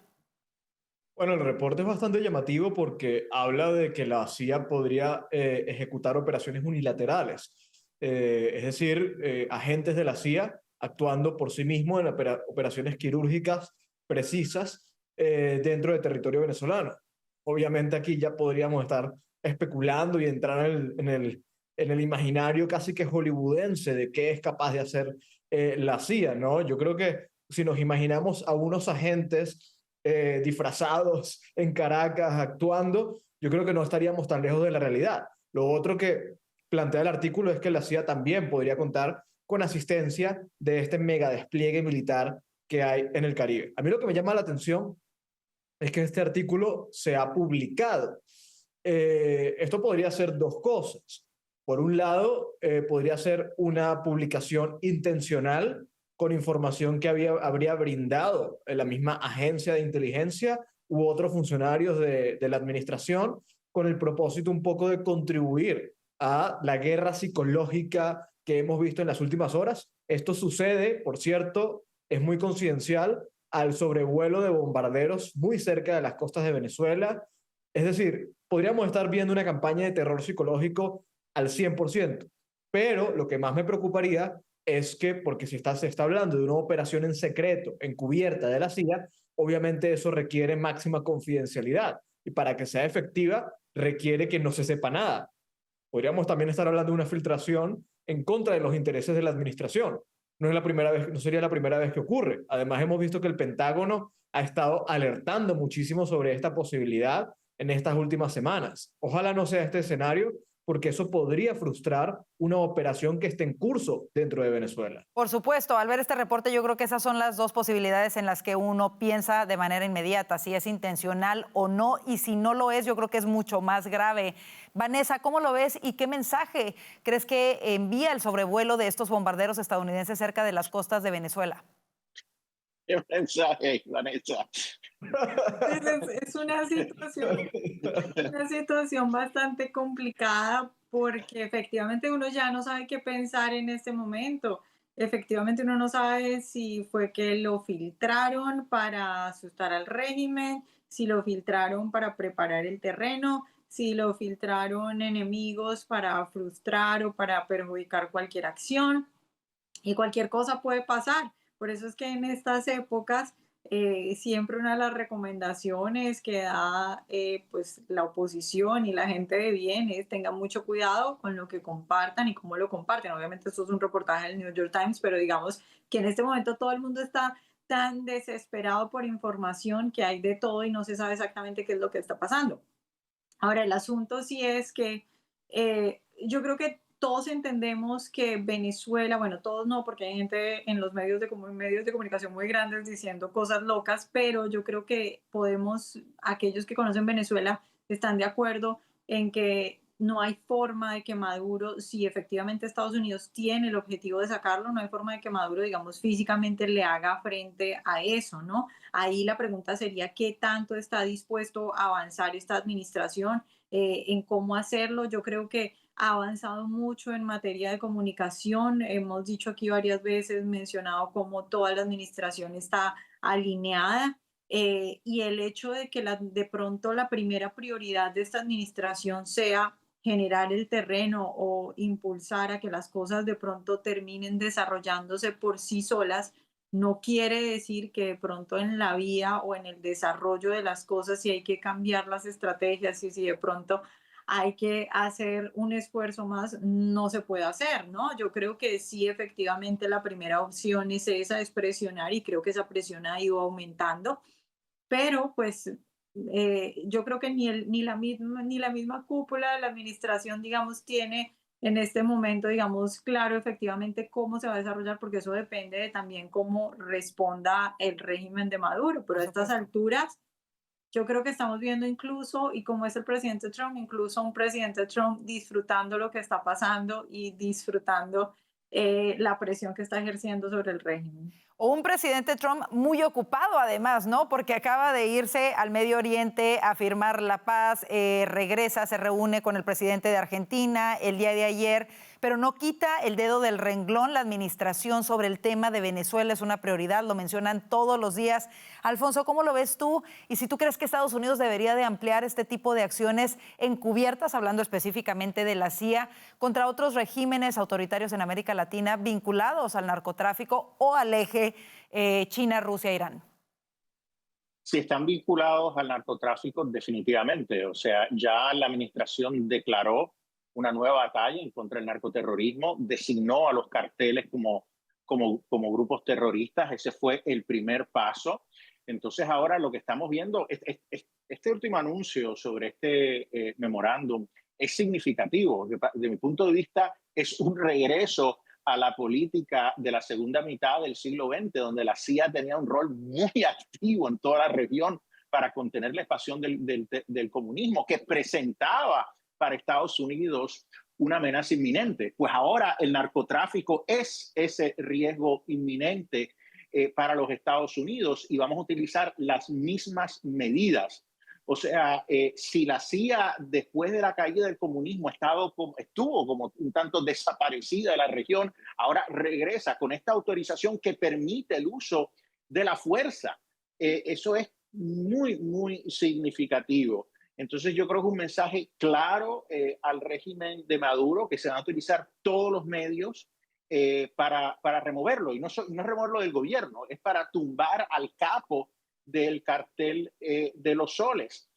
Bueno, el reporte es bastante llamativo porque habla de que la CIA podría ejecutar operaciones unilaterales, es decir, agentes de la CIA actuando por sí mismos en operaciones quirúrgicas precisas dentro del territorio venezolano. Obviamente aquí ya podríamos estar especulando y entrar en el imaginario casi que hollywoodense de qué es capaz de hacer la CIA, ¿no? Yo creo que si nos imaginamos a unos agentes disfrazados en Caracas actuando, yo creo que no estaríamos tan lejos de la realidad. Lo otro que plantea el artículo es que la CIA también podría contar con asistencia de este mega despliegue militar que hay en el Caribe. A mí lo que me llama la atención es que este artículo se ha publicado. Esto podría ser dos cosas. Por un lado, podría ser una publicación intencional con información que habría brindado la misma agencia de inteligencia u otros funcionarios de la administración con el propósito un poco de contribuir a la guerra psicológica que hemos visto en las últimas horas. Esto sucede, por cierto, es muy coincidencial al sobrevuelo de bombarderos muy cerca de las costas de Venezuela. Es decir, podríamos estar viendo una campaña de terror psicológico al 100%, pero lo que más me preocuparía es que, porque si se está hablando de una operación en secreto, encubierta de la CIA, obviamente eso requiere máxima confidencialidad y para que sea efectiva requiere que no se sepa nada. Podríamos también estar hablando de una filtración en contra de los intereses de la administración. No sería la primera vez que ocurre. Además, hemos visto que el Pentágono ha estado alertando muchísimo sobre esta posibilidad en estas últimas semanas. Ojalá no sea este escenario, porque eso podría frustrar una operación que esté en curso dentro de Venezuela.
Por supuesto, al ver este reporte yo creo que esas son las dos posibilidades en las que uno piensa de manera inmediata, si es intencional o no, y si no lo es, yo creo que es mucho más grave. Vanessa, ¿cómo lo ves y qué mensaje crees que envía el sobrevuelo de estos bombarderos estadounidenses cerca de las costas de Venezuela?
¿Qué mensaje, Vanessa?
Es una situación bastante complicada porque efectivamente uno ya no sabe qué pensar en este momento. Efectivamente uno no sabe si fue que lo filtraron para asustar al régimen, si lo filtraron para preparar el terreno, si lo filtraron enemigos para frustrar o para perjudicar cualquier acción. Y cualquier cosa puede pasar. Por eso es que en estas épocas siempre una de las recomendaciones que da pues la oposición y la gente de bien es tengan mucho cuidado con lo que compartan y cómo lo comparten. Obviamente esto es un reportaje del New York Times, pero digamos que en este momento todo el mundo está tan desesperado por información que hay de todo y no se sabe exactamente qué es lo que está pasando. Ahora, el asunto sí es que yo creo que todos entendemos que Venezuela, bueno, todos no, porque hay gente en los medios de comunicación muy grandes diciendo cosas locas, pero yo creo que aquellos que conocen Venezuela están de acuerdo en que no hay forma de que Maduro, si efectivamente Estados Unidos tiene el objetivo de sacarlo, no hay forma de que Maduro, digamos, físicamente le haga frente a eso, ¿no? Ahí la pregunta sería, ¿qué tanto está dispuesto a avanzar esta administración en cómo hacerlo? Yo creo que ha avanzado mucho en materia de comunicación. Hemos dicho aquí varias veces, mencionado cómo toda la administración está alineada y el hecho de que de pronto la primera prioridad de esta administración sea generar el terreno o impulsar a que las cosas de pronto terminen desarrollándose por sí solas, no quiere decir que de pronto en la vía o en el desarrollo de las cosas, si hay que cambiar las estrategias y si de pronto hay que hacer un esfuerzo más, no se puede hacer, ¿no? Yo creo que sí, efectivamente, la primera opción es esa, es presionar, y creo que esa presión ha ido aumentando, pero pues yo creo que ni la misma cúpula de la administración, digamos, tiene en este momento, digamos, claro efectivamente cómo se va a desarrollar, porque eso depende de también cómo responda el régimen de Maduro, pero a estas alturas yo creo que estamos viendo incluso, y como es el presidente Trump, incluso un presidente Trump disfrutando lo que está pasando y disfrutando la presión que está ejerciendo sobre el régimen.
O un presidente Trump muy ocupado además, ¿no? Porque acaba de irse al Medio Oriente a firmar la paz, regresa, se reúne con el presidente de Argentina el día de ayer, pero no quita el dedo del renglón. La administración sobre el tema de Venezuela es una prioridad, lo mencionan todos los días. Alfonso, ¿cómo lo ves tú? Y si tú crees que Estados Unidos debería de ampliar este tipo de acciones encubiertas, hablando específicamente de la CIA, contra otros regímenes autoritarios en América Latina vinculados al narcotráfico o al eje China, Rusia, Irán.
Si están vinculados al narcotráfico, definitivamente. O sea, ya la administración declaró una nueva batalla en contra del narcoterrorismo, designó a los carteles como como grupos terroristas. Ese fue el primer paso. Entonces ahora lo que estamos viendo, este último anuncio sobre este memorándum es significativo. De mi punto de vista, es un regreso a la política de la segunda mitad del siglo XX, donde la CIA tenía un rol muy activo en toda la región para contener la expansión del comunismo, que presentaba para Estados Unidos una amenaza inminente. Pues ahora el narcotráfico es ese riesgo inminente para los Estados Unidos y vamos a utilizar las mismas medidas. O sea, si la CIA después de la caída del comunismo estuvo como un tanto desaparecida de la región, ahora regresa con esta autorización que permite el uso de la fuerza. Eso es muy, muy significativo. Entonces yo creo que es un mensaje claro al régimen de Maduro, que se van a utilizar todos los medios para removerlo. Y no removerlo del gobierno, es para tumbar al capo del cartel de los soles.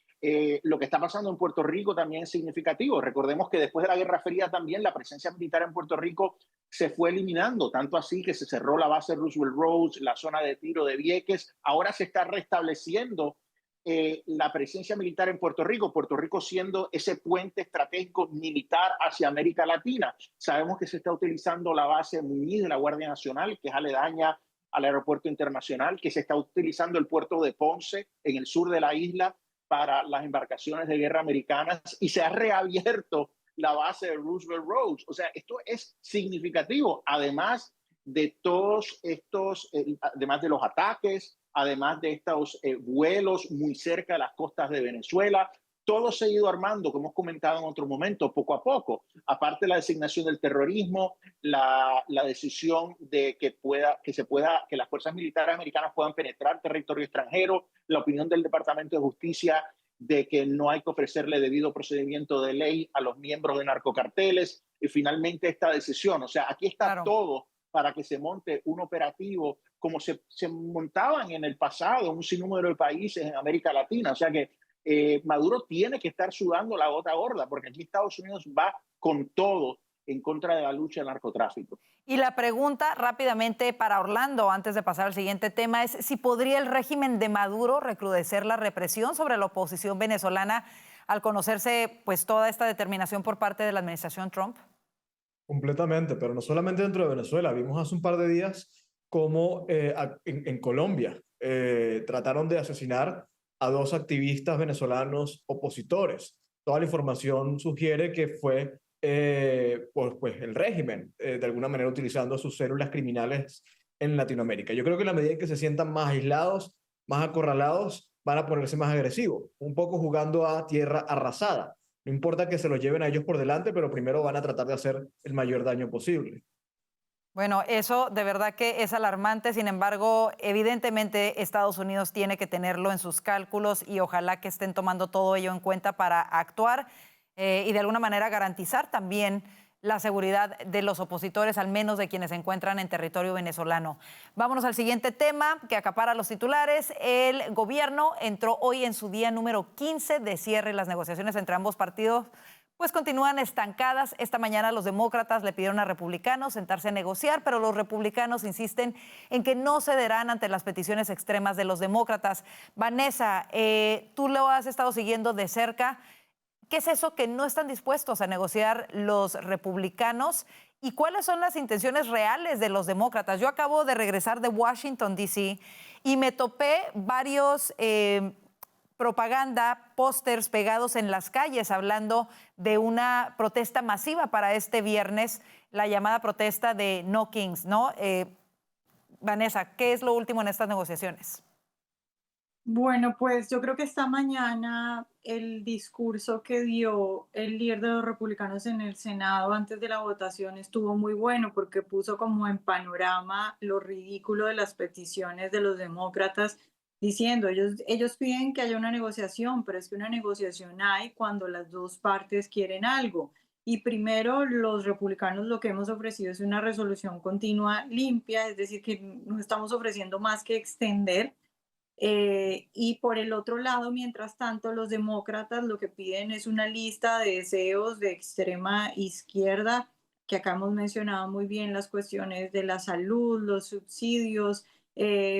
Lo que está pasando en Puerto Rico también es significativo. Recordemos que después de la Guerra Fría también la presencia militar en Puerto Rico se fue eliminando, tanto así que se cerró la base Roosevelt Roads, la zona de tiro de Vieques. Ahora se está restableciendo la presencia militar en Puerto Rico siendo ese puente estratégico militar hacia América Latina. Sabemos que se está utilizando la base Muñiz de la Guardia Nacional, que es aledaña al aeropuerto internacional, que se está utilizando el puerto de Ponce en el sur de la isla para las embarcaciones de guerra americanas y se ha reabierto la base de Roosevelt Roads. O sea, esto es significativo, además de todos estos, además de los ataques, además de estos vuelos muy cerca de las costas de Venezuela. Todo se ha ido armando, como hemos comentado en otro momento, poco a poco. Aparte de la designación del terrorismo, la decisión de que las fuerzas militares americanas puedan penetrar territorio extranjero, la opinión del Departamento de Justicia de que no hay que ofrecerle debido procedimiento de ley a los miembros de narcocarteles, y finalmente esta decisión. O sea, aquí está todo para que se monte un operativo como se montaban en el pasado en un sinnúmero de países en América Latina. O sea que Maduro tiene que estar sudando la gota gorda, porque aquí Estados Unidos va con todo en contra de la lucha del narcotráfico.
Y la pregunta rápidamente para Orlando, antes de pasar al siguiente tema, es si podría el régimen de Maduro recrudecer la represión sobre la oposición venezolana al conocerse pues toda esta determinación por parte de la administración Trump.
Completamente, pero no solamente dentro de Venezuela. Vimos hace un par de días cómo en Colombia trataron de asesinar a 2 activistas venezolanos opositores. Toda la información sugiere que fue pues el régimen, de alguna manera utilizando sus células criminales en Latinoamérica. Yo creo que en la medida en que se sientan más aislados, más acorralados, van a ponerse más agresivos, un poco jugando a tierra arrasada. No importa que se los lleven a ellos por delante, pero primero van a tratar de hacer el mayor daño posible.
Bueno, eso de verdad que es alarmante. Sin embargo, evidentemente Estados Unidos tiene que tenerlo en sus cálculos y ojalá que estén tomando todo ello en cuenta para actuar y de alguna manera garantizar también la seguridad de los opositores, al menos de quienes se encuentran en territorio venezolano. Vámonos al siguiente tema que acapara los titulares. El gobierno entró hoy en su día número 15 de cierre. Las negociaciones entre ambos partidos pues continúan estancadas. Esta mañana los demócratas le pidieron a republicanos sentarse a negociar, pero los republicanos insisten en que no cederán ante las peticiones extremas de los demócratas. Vanessa, tú lo has estado siguiendo de cerca. ¿Qué es eso que no están dispuestos a negociar los republicanos? ¿Y cuáles son las intenciones reales de los demócratas? Yo acabo de regresar de Washington, D.C. y me topé varios propaganda, pósters pegados en las calles hablando de una protesta masiva para este viernes, la llamada protesta de No Kings, ¿no? Vanessa, ¿qué es lo último en estas negociaciones?
Bueno, pues yo creo que esta mañana el discurso que dio el líder de los republicanos en el Senado antes de la votación estuvo muy bueno porque puso como en panorama lo ridículo de las peticiones de los demócratas, diciendo, ellos piden que haya una negociación, pero es que una negociación hay cuando las dos partes quieren algo. Y primero, los republicanos lo que hemos ofrecido es una resolución continua limpia, es decir, que no estamos ofreciendo más que extender. Y por el otro lado, mientras tanto, los demócratas lo que piden es una lista de deseos de extrema izquierda que acá hemos mencionado muy bien las cuestiones de la salud, los subsidios,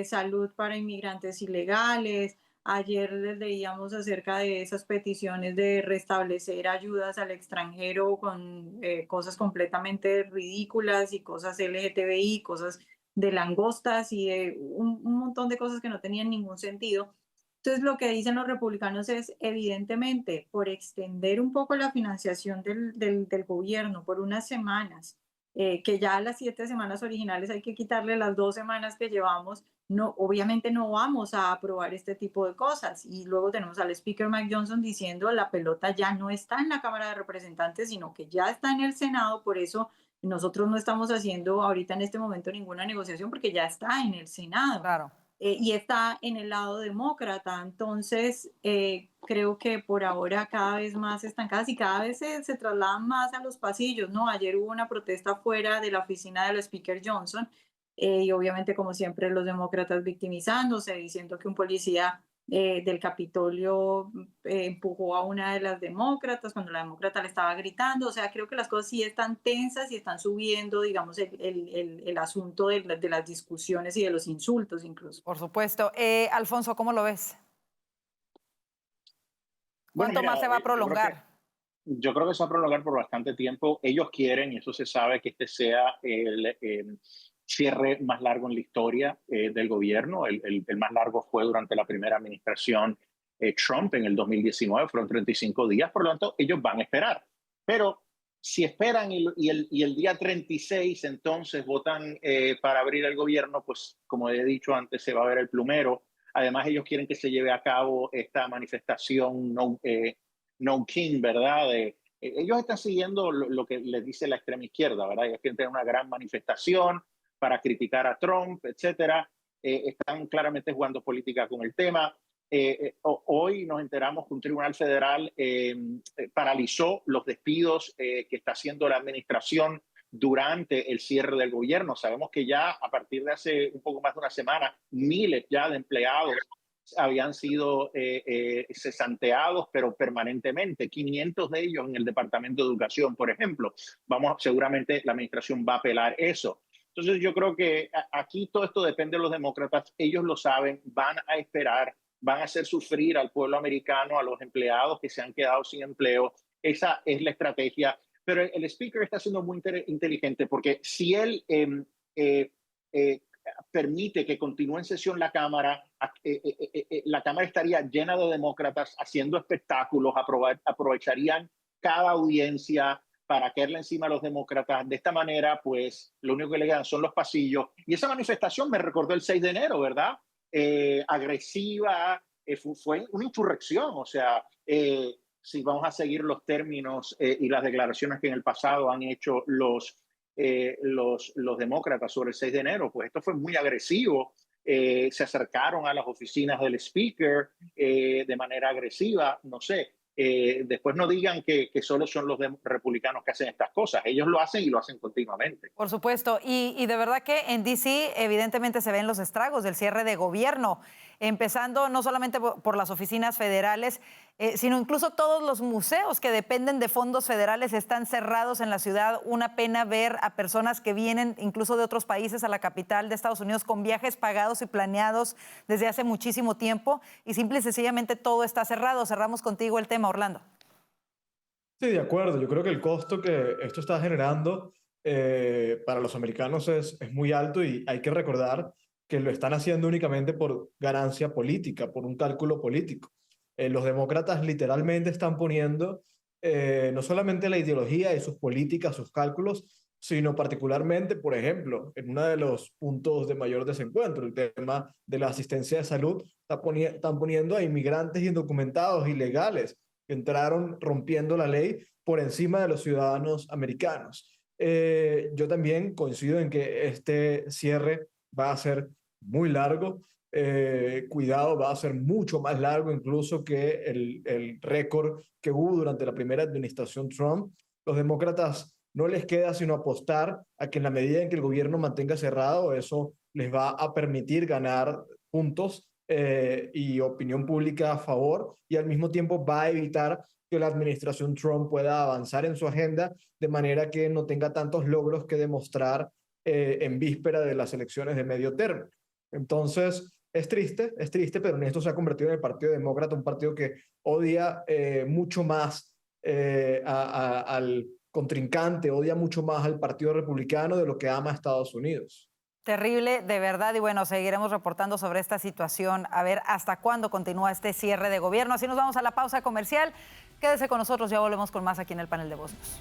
salud para inmigrantes ilegales. Ayer les leíamos acerca de esas peticiones de restablecer ayudas al extranjero con cosas completamente ridículas y cosas LGTBI, cosas de langostas y de un montón de cosas que no tenían ningún sentido. Entonces, lo que dicen los republicanos es, evidentemente, por extender un poco la financiación del gobierno por unas semanas, que ya a las 7 semanas originales hay que quitarle las 2 semanas que llevamos, no, obviamente no vamos a aprobar este tipo de cosas. Y luego tenemos al Speaker Mike Johnson diciendo la pelota ya no está en la Cámara de Representantes, sino que ya está en el Senado, por eso nosotros no estamos haciendo ahorita en este momento ninguna negociación porque ya está en el Senado.
Claro.
Y está en el lado demócrata. Entonces, creo que por ahora cada vez más estancadas y cada vez se trasladan más a los pasillos, ¿no? Ayer hubo una protesta fuera de la oficina del Speaker Johnson y obviamente, como siempre, los demócratas victimizándose, diciendo que un policía del Capitolio empujó a una de las demócratas cuando la demócrata le estaba gritando. O sea, creo que las cosas sí están tensas y están subiendo, digamos, el asunto de las discusiones y de los insultos incluso.
Por supuesto. Alfonso, ¿cómo lo ves? ¿Cuánto más se va a prolongar?
Yo creo que se va a prolongar por bastante tiempo. Ellos quieren, y eso se sabe, que este sea el cierre más largo en la historia del gobierno. El más largo fue durante la primera administración Trump en el 2019, fueron 35 días, por lo tanto ellos van a esperar. Pero si esperan y el día 36 entonces votan para abrir el gobierno, pues como he dicho antes, se va a ver el plumero. Además ellos quieren que se lleve a cabo esta manifestación No King, ¿verdad? Ellos están siguiendo lo que les dice la extrema izquierda, ¿verdad? Ellos quieren tener una gran manifestación para criticar a Trump, etcétera. Están claramente jugando política con el tema. Hoy nos enteramos que un tribunal federal paralizó los despidos que está haciendo la administración durante el cierre del gobierno. Sabemos que ya a partir de hace un poco más de una semana, miles ya de empleados habían sido cesanteados, pero permanentemente, 500 de ellos en el Departamento de Educación, por ejemplo. Seguramente la administración va a apelar eso. Entonces yo creo que aquí todo esto depende de los demócratas, ellos lo saben, van a esperar, van a hacer sufrir al pueblo americano, a los empleados que se han quedado sin empleo. Esa es la estrategia. Pero el speaker está siendo muy inteligente porque si él permite que continúe en sesión la Cámara estaría llena de demócratas haciendo espectáculos, aprovecharían cada audiencia para caerle encima a los demócratas. De esta manera, pues, lo único que le quedan son los pasillos. Y esa manifestación me recordó el 6 de enero, ¿verdad? Agresiva, fue una insurrección. O sea, si vamos a seguir los términos y las declaraciones que en el pasado han hecho los demócratas sobre el 6 de enero, pues esto fue muy agresivo. Se acercaron a las oficinas del speaker de manera agresiva, no sé. Después no digan que solo son los republicanos que hacen estas cosas. Ellos lo hacen y lo hacen continuamente.
Por supuesto. Y de verdad que en D.C. evidentemente se ven los estragos del cierre de gobierno, empezando no solamente por las oficinas federales, sino incluso todos los museos que dependen de fondos federales están cerrados en la ciudad. Una pena ver a personas que vienen incluso de otros países a la capital de Estados Unidos con viajes pagados y planeados desde hace muchísimo tiempo y simple y sencillamente todo está cerrado. Cerramos contigo el tema, Orlando.
Sí, de acuerdo. Yo creo que el costo que esto está generando para los americanos es muy alto y hay que recordar que lo están haciendo únicamente por ganancia política, por un cálculo político. Los demócratas literalmente están poniendo no solamente la ideología y sus políticas, sus cálculos, sino particularmente, por ejemplo, en uno de los puntos de mayor desencuentro, el tema de la asistencia de salud, están poniendo a inmigrantes indocumentados, ilegales, que entraron rompiendo la ley por encima de los ciudadanos americanos. Yo también coincido en que este cierre va a ser muy largo. Cuidado, va a ser mucho más largo incluso que el récord que hubo durante la primera administración Trump. Los demócratas no les queda sino apostar a que en la medida en que el gobierno mantenga cerrado, eso les va a permitir ganar puntos y opinión pública a favor, y al mismo tiempo va a evitar que la administración Trump pueda avanzar en su agenda de manera que no tenga tantos logros que demostrar en víspera de las elecciones de medio término. Entonces, es triste, pero en esto se ha convertido en el Partido Demócrata, un partido que odia mucho más al contrincante, odia mucho más al Partido Republicano de lo que ama a Estados Unidos.
Terrible, de verdad, y bueno, seguiremos reportando sobre esta situación, a ver hasta cuándo continúa este cierre de gobierno. Así nos vamos a la pausa comercial. Quédese con nosotros, ya volvemos con más aquí en el panel de Voz News.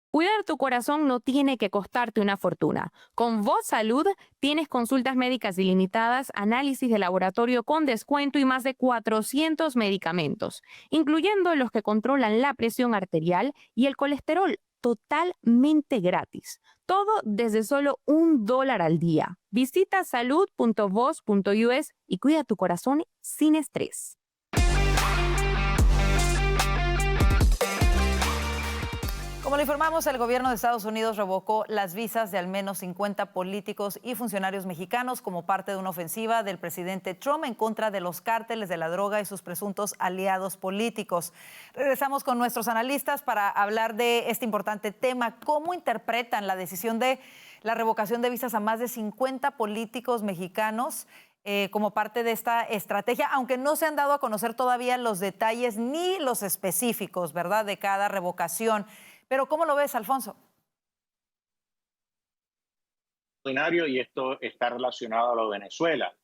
Cuidar tu corazón no tiene que costarte una fortuna. Con Voz Salud tienes consultas médicas ilimitadas, análisis de laboratorio con descuento y más de 400 medicamentos, incluyendo los que controlan la presión arterial y el colesterol, totalmente gratis. Todo desde solo $1 al día. Visita salud.voz.us y cuida tu corazón sin estrés.
Como le informamos, el gobierno de Estados Unidos revocó las visas de al menos 50 políticos y funcionarios mexicanos como parte de una ofensiva del presidente Trump en contra de los cárteles de la droga y sus presuntos aliados políticos. Regresamos con nuestros analistas para hablar de este importante tema. ¿Cómo interpretan la decisión de la revocación de visas a más de 50 políticos mexicanos como parte de esta estrategia, aunque no se han dado a conocer todavía los detalles ni los específicos, ¿verdad?, de cada revocación? Pero ¿cómo lo ves, Alfonso?
Y esto está relacionado a lo de Venezuela.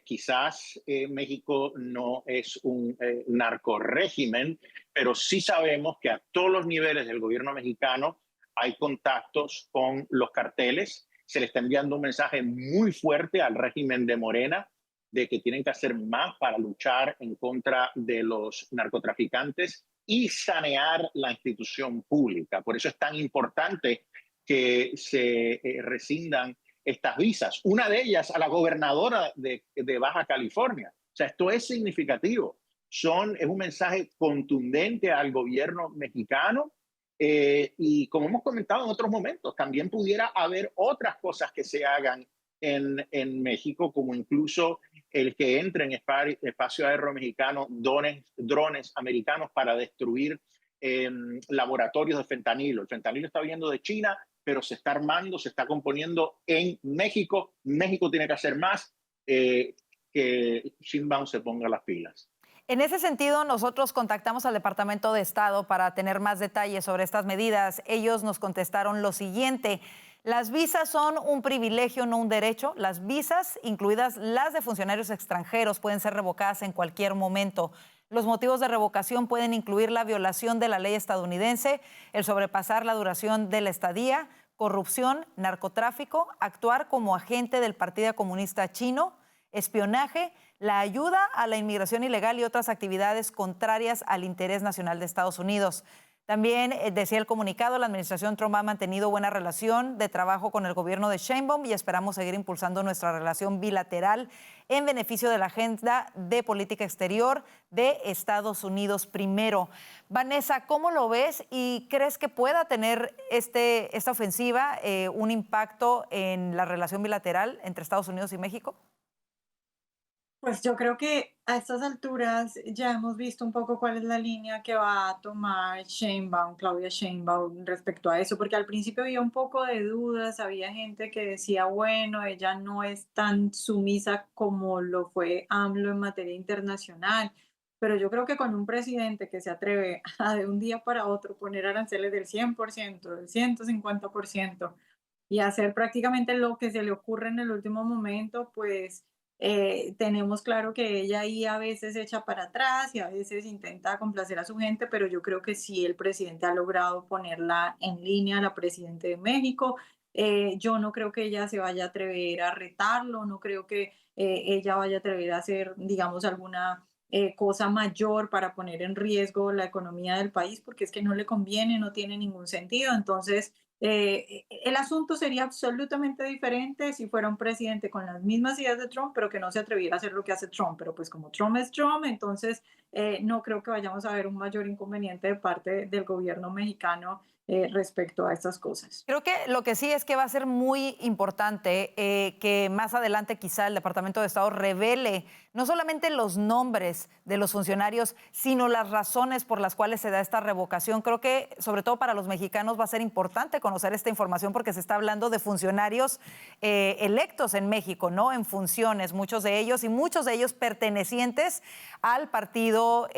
Quizás México no es un narcorrégimen, pero sí sabemos que a todos los niveles del gobierno mexicano hay contactos con los carteles. Se le está enviando un mensaje muy fuerte al régimen de Morena de que tienen que hacer más para luchar en contra de los narcotraficantes y sanear la institución pública. Por eso es tan importante que se rescindan estas visas. Una de ellas a la gobernadora de Baja California. O sea, esto es significativo. Es un mensaje contundente al gobierno mexicano y como hemos comentado en otros momentos, también pudiera haber otras cosas que se hagan en México, como incluso el que entre en espacio aéreo mexicano drones americanos para destruir laboratorios de fentanilo. El fentanilo está viniendo de China, pero se está armando, se está componiendo en México. México tiene que hacer más, que Sheinbaum se ponga las pilas.
En ese sentido, nosotros contactamos al Departamento de Estado para tener más detalles sobre estas medidas. Ellos nos contestaron lo siguiente: las visas son un privilegio, no un derecho. Las visas, incluidas las de funcionarios extranjeros, pueden ser revocadas en cualquier momento. Los motivos de revocación pueden incluir la violación de la ley estadounidense, el sobrepasar la duración de la estadía, corrupción, narcotráfico, actuar como agente del Partido Comunista Chino, espionaje, la ayuda a la inmigración ilegal y otras actividades contrarias al interés nacional de Estados Unidos. También decía el comunicado, la administración Trump ha mantenido buena relación de trabajo con el gobierno de Sheinbaum y esperamos seguir impulsando nuestra relación bilateral en beneficio de la agenda de política exterior de Estados Unidos primero. Vanessa, ¿cómo lo ves y crees que pueda tener esta ofensiva un impacto en la relación bilateral entre Estados Unidos y México?
Pues yo creo que a estas alturas ya hemos visto un poco cuál es la línea que va a tomar Claudia Sheinbaum respecto a eso, porque al principio había un poco de dudas, había gente que decía, bueno, ella no es tan sumisa como lo fue AMLO en materia internacional, pero yo creo que con un presidente que se atreve a de un día para otro poner aranceles del 100%, del 150% y hacer prácticamente lo que se le ocurre en el último momento, pues tenemos claro que ella ahí a veces echa para atrás y a veces intenta complacer a su gente, pero yo creo que sí el presidente ha logrado ponerla en línea, la presidenta de México. Yo no creo que ella se vaya a atrever a retarlo, no creo que ella vaya a atrever a hacer, digamos, alguna cosa mayor para poner en riesgo la economía del país, porque es que no le conviene, no tiene ningún sentido. Entonces, el asunto sería absolutamente diferente si fuera un presidente con las mismas ideas de Trump, pero que no se atreviera a hacer lo que hace Trump. Pero pues como Trump es Trump, entonces no creo que vayamos a ver un mayor inconveniente de parte del gobierno mexicano
respecto a estas cosas.
Creo que lo que sí es que va a ser muy importante que más adelante quizá el Departamento de Estado revele no solamente los nombres de los funcionarios, sino las razones por las cuales se da esta revocación. Creo que sobre todo para los mexicanos va a ser importante conocer esta información porque se está hablando de funcionarios electos en México, ¿no? En funciones, muchos de ellos pertenecientes al partido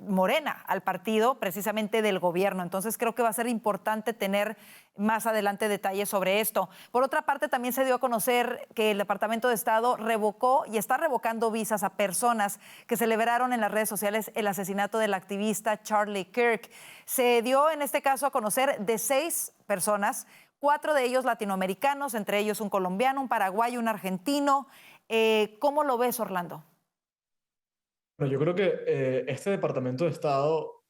Morena, al partido precisamente del gobierno. Entonces creo que va a ser importante tener más adelante detalles sobre esto. Por otra parte, también se dio a conocer que el Departamento de Estado revocó y está revocando visas a personas que celebraron en las redes sociales el asesinato del activista Charlie Kirk. Se dio en este caso a conocer de 6 personas, 4 de ellos latinoamericanos, entre ellos un colombiano, un paraguayo, un argentino. ¿Cómo lo ves, Orlando?
Bueno, yo creo que este Departamento de Estado,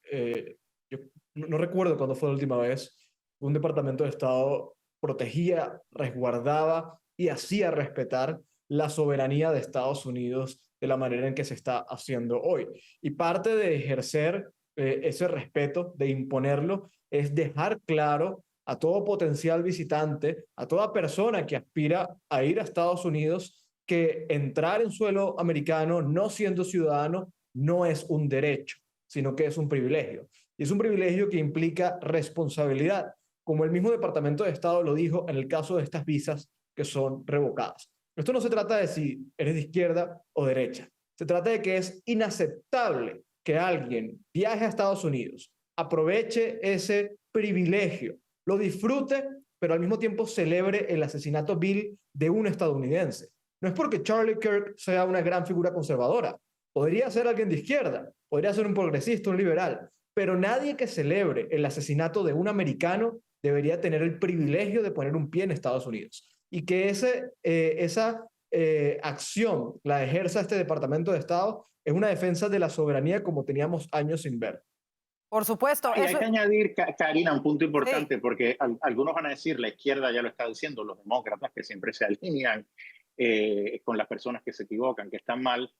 yo no recuerdo cuándo fue la última vez, un Departamento de Estado protegía, resguardaba y hacía respetar la soberanía de Estados Unidos de la manera en que se está haciendo hoy. Y parte de ejercer ese respeto, de imponerlo, es dejar claro a todo potencial visitante, a toda persona que aspira a ir a Estados Unidos, que entrar en suelo americano no siendo ciudadano no es un derecho, sino que es un privilegio. Y es un privilegio que implica responsabilidad, como el mismo Departamento de Estado lo dijo en el caso de estas visas que son revocadas. Esto no se trata de si eres de izquierda o derecha. Se trata de que es inaceptable que alguien viaje a Estados Unidos, aproveche ese privilegio, lo disfrute, pero al mismo tiempo celebre el asesinato vil de un estadounidense. No es porque Charlie Kirk sea una gran figura conservadora. Podría ser alguien de izquierda, podría ser un progresista, un liberal, pero nadie que celebre el asesinato de un americano debería tener el privilegio de poner un pie en Estados Unidos. Y que esa acción la ejerza este Departamento de Estado es una defensa de la soberanía como teníamos años sin ver.
Por supuesto.
Y hay que añadir, Karina, un punto importante, sí, porque algunos van a decir, la izquierda ya lo está diciendo, los demócratas que siempre se alinean con las personas que se equivocan, que están mal,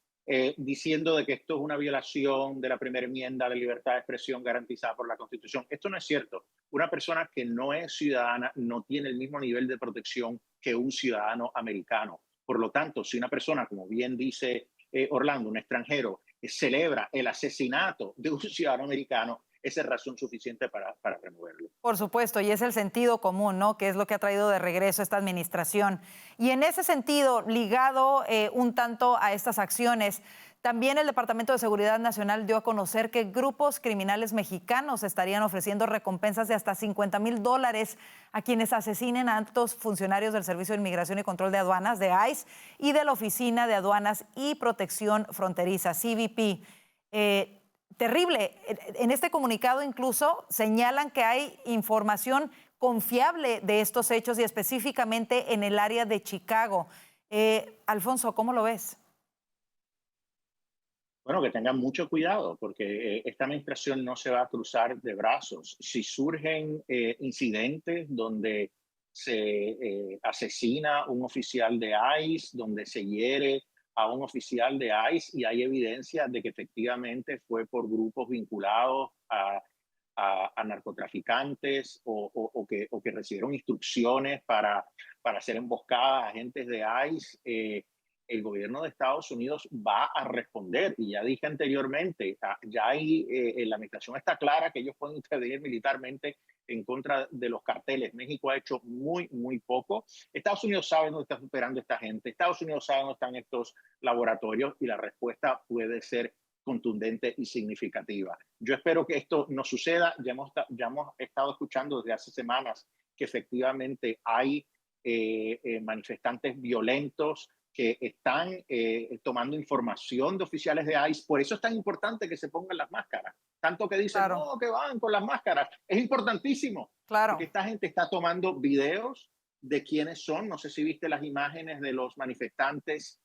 diciendo de que esto es una violación de la primera enmienda de libertad de expresión garantizada por la Constitución. Esto no es cierto. Una persona que no es ciudadana no tiene el mismo nivel de protección que un ciudadano americano. Por lo tanto, si una persona, como bien dice Orlando, un extranjero, celebra el asesinato de un ciudadano americano, esa es razón suficiente para removerlo.
Por supuesto, y es el sentido común, ¿no? Que es lo que ha traído de regreso esta administración. Y en ese sentido, ligado un tanto a estas acciones, también el Departamento de Seguridad Nacional dio a conocer que grupos criminales mexicanos estarían ofreciendo recompensas de hasta $50,000 a quienes asesinen a altos funcionarios del Servicio de Inmigración y Control de Aduanas, de ICE, y de la Oficina de Aduanas y Protección Fronteriza, CBP. Terrible. En este comunicado incluso señalan que hay información confiable de estos hechos y específicamente en el área de Chicago. Alfonso, ¿cómo lo ves?
Bueno, que tengan mucho cuidado porque esta administración no se va a cruzar de brazos. Si surgen incidentes donde se asesina un oficial de ICE, donde se hiere a un oficial de ICE y hay evidencia de que efectivamente fue por grupos vinculados a narcotraficantes o que recibieron instrucciones para hacer emboscadas a agentes de ICE, el gobierno de Estados Unidos va a responder. Y ya dije anteriormente, ya hay, la administración está clara que ellos pueden intervenir militarmente en contra de los carteles. México ha hecho muy, muy poco. Estados Unidos sabe dónde está operando esta gente. Estados Unidos sabe dónde están estos laboratorios y la respuesta puede ser contundente y significativa. Yo espero que esto no suceda. Ya hemos estado escuchando desde hace semanas que efectivamente hay manifestantes violentos que están tomando información de oficiales de ICE. Por eso es tan importante que se pongan las máscaras. Tanto que dicen, claro, no, que van con las máscaras. Es importantísimo.
Claro.
Porque esta gente está tomando videos de quiénes son. No sé si viste las imágenes de los manifestantes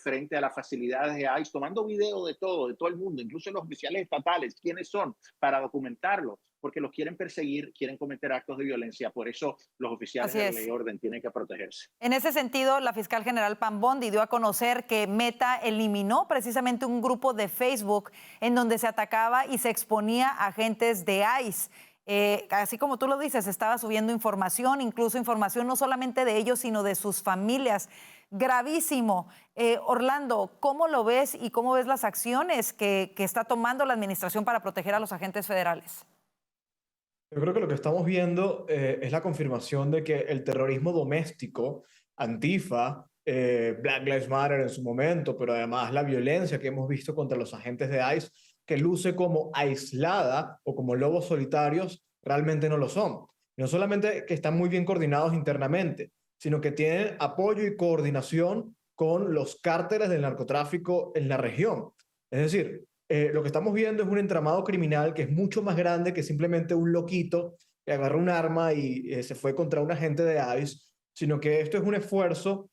frente a las facilidades de ICE, tomando video de todo el mundo, incluso los oficiales estatales, quiénes son, para documentarlo, porque los quieren perseguir, quieren cometer actos de violencia. Por eso los oficiales de ley y orden tienen que protegerse.
En ese sentido, la fiscal general Pam Bondi dio a conocer que Meta eliminó precisamente un grupo de Facebook en donde se atacaba y se exponía a agentes de ICE. Así como tú lo dices, estaba subiendo información, incluso información no solamente de ellos, sino de sus familias. Gravísimo. Orlando, ¿cómo lo ves y cómo ves las acciones que está tomando la administración para proteger a los agentes federales?
Yo creo que lo que estamos viendo es la confirmación de que el terrorismo doméstico, Antifa, Black Lives Matter en su momento, pero además la violencia que hemos visto contra los agentes de ICE, que luce como aislada o como lobos solitarios, realmente no lo son. No solamente que están muy bien coordinados internamente, sino que tienen apoyo y coordinación con los cárteles del narcotráfico en la región. Es decir, lo que estamos viendo es un entramado criminal que es mucho más grande que simplemente un loquito que agarró un arma y se fue contra un agente de ICE, sino que esto es un esfuerzo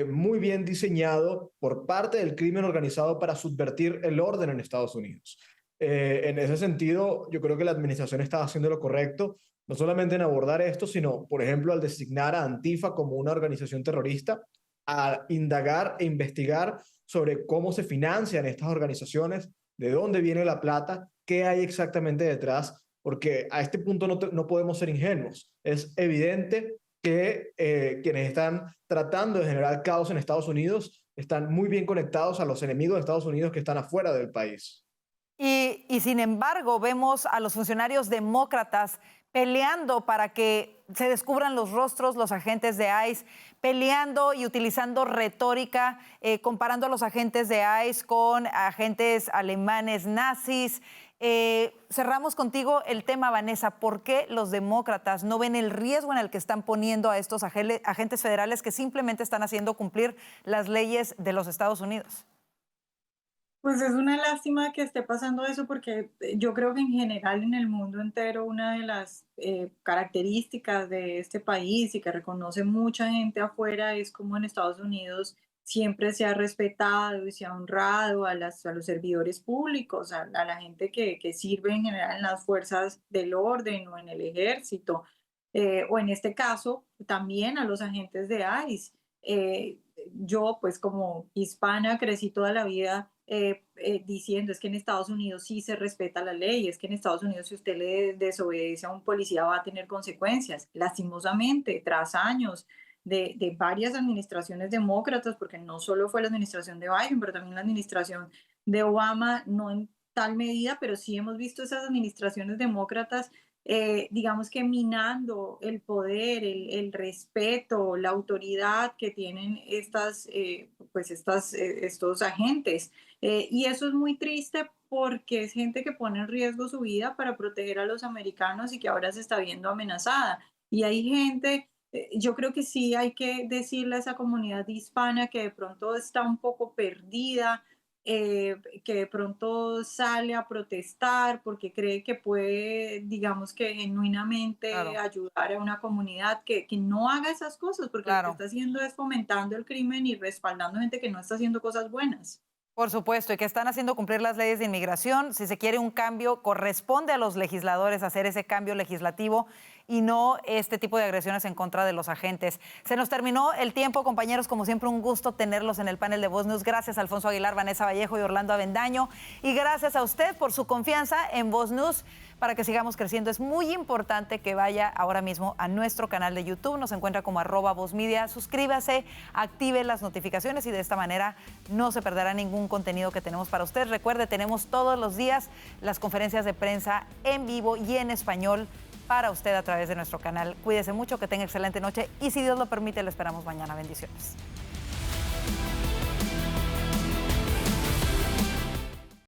muy bien diseñado por parte del crimen organizado para subvertir el orden en Estados Unidos. En ese sentido, yo creo que la administración está haciendo lo correcto, no solamente en abordar esto, sino, por ejemplo, al designar a Antifa como una organización terrorista, a indagar e investigar sobre cómo se financian estas organizaciones, de dónde viene la plata, qué hay exactamente detrás, porque a este punto no podemos ser ingenuos. Es evidente que quienes están tratando de generar caos en Estados Unidos están muy bien conectados a los enemigos de Estados Unidos que están afuera del país.
Y sin embargo, vemos a los funcionarios demócratas peleando para que se descubran los rostros, los agentes de ICE, peleando y utilizando retórica, comparando a los agentes de ICE con agentes alemanes nazis. Cerramos contigo el tema, Vanessa. ¿Por qué los demócratas no ven el riesgo en el que están poniendo a estos agentes federales que simplemente están haciendo cumplir las leyes de los Estados Unidos?
Pues es una lástima que esté pasando eso porque yo creo que en general en el mundo entero una de las características de este país y que reconoce mucha gente afuera es como en Estados Unidos siempre se ha respetado y se ha honrado a los servidores públicos, a la gente que sirve en general en las fuerzas del orden o en el ejército, o en este caso también a los agentes de ICE. Yo pues como hispana crecí toda la vida diciendo es que en Estados Unidos sí se respeta la ley, es que en Estados Unidos si usted le desobedece a un policía va a tener consecuencias. Lastimosamente, tras años de varias administraciones demócratas, porque no solo fue la administración de Biden, pero también la administración de Obama, no en tal medida, pero sí hemos visto esas administraciones demócratas digamos que minando el poder, el respeto, la autoridad que tienen estos agentes. Y eso es muy triste porque es gente que pone en riesgo su vida para proteger a los americanos y que ahora se está viendo amenazada. Y hay gente, yo creo que sí hay que decirle a esa comunidad hispana que de pronto está un poco perdida, que de pronto sale a protestar porque cree que puede, digamos que genuinamente ayudar a una comunidad, que no haga esas cosas, porque lo que está haciendo es fomentando el crimen y respaldando gente que no está haciendo cosas buenas.
Por supuesto, y que están haciendo cumplir las leyes de inmigración. Si se quiere un cambio, corresponde a los legisladores hacer ese cambio legislativo y no este tipo de agresiones en contra de los agentes. Se nos terminó el tiempo, compañeros. Como siempre, un gusto tenerlos en el panel de Voz News. Gracias a Alfonso Aguilar, Vanessa Vallejo y Orlando Avendaño. Y gracias a usted por su confianza en Voz News para que sigamos creciendo. Es muy importante que vaya ahora mismo a nuestro canal de YouTube. Nos encuentra como @VozMedia. Suscríbase, active las notificaciones y de esta manera no se perderá ningún contenido que tenemos para usted. Recuerde, tenemos todos los días las conferencias de prensa en vivo y en español para usted a través de nuestro canal. Cuídese mucho, que tenga excelente noche y si Dios lo permite, le esperamos mañana. Bendiciones.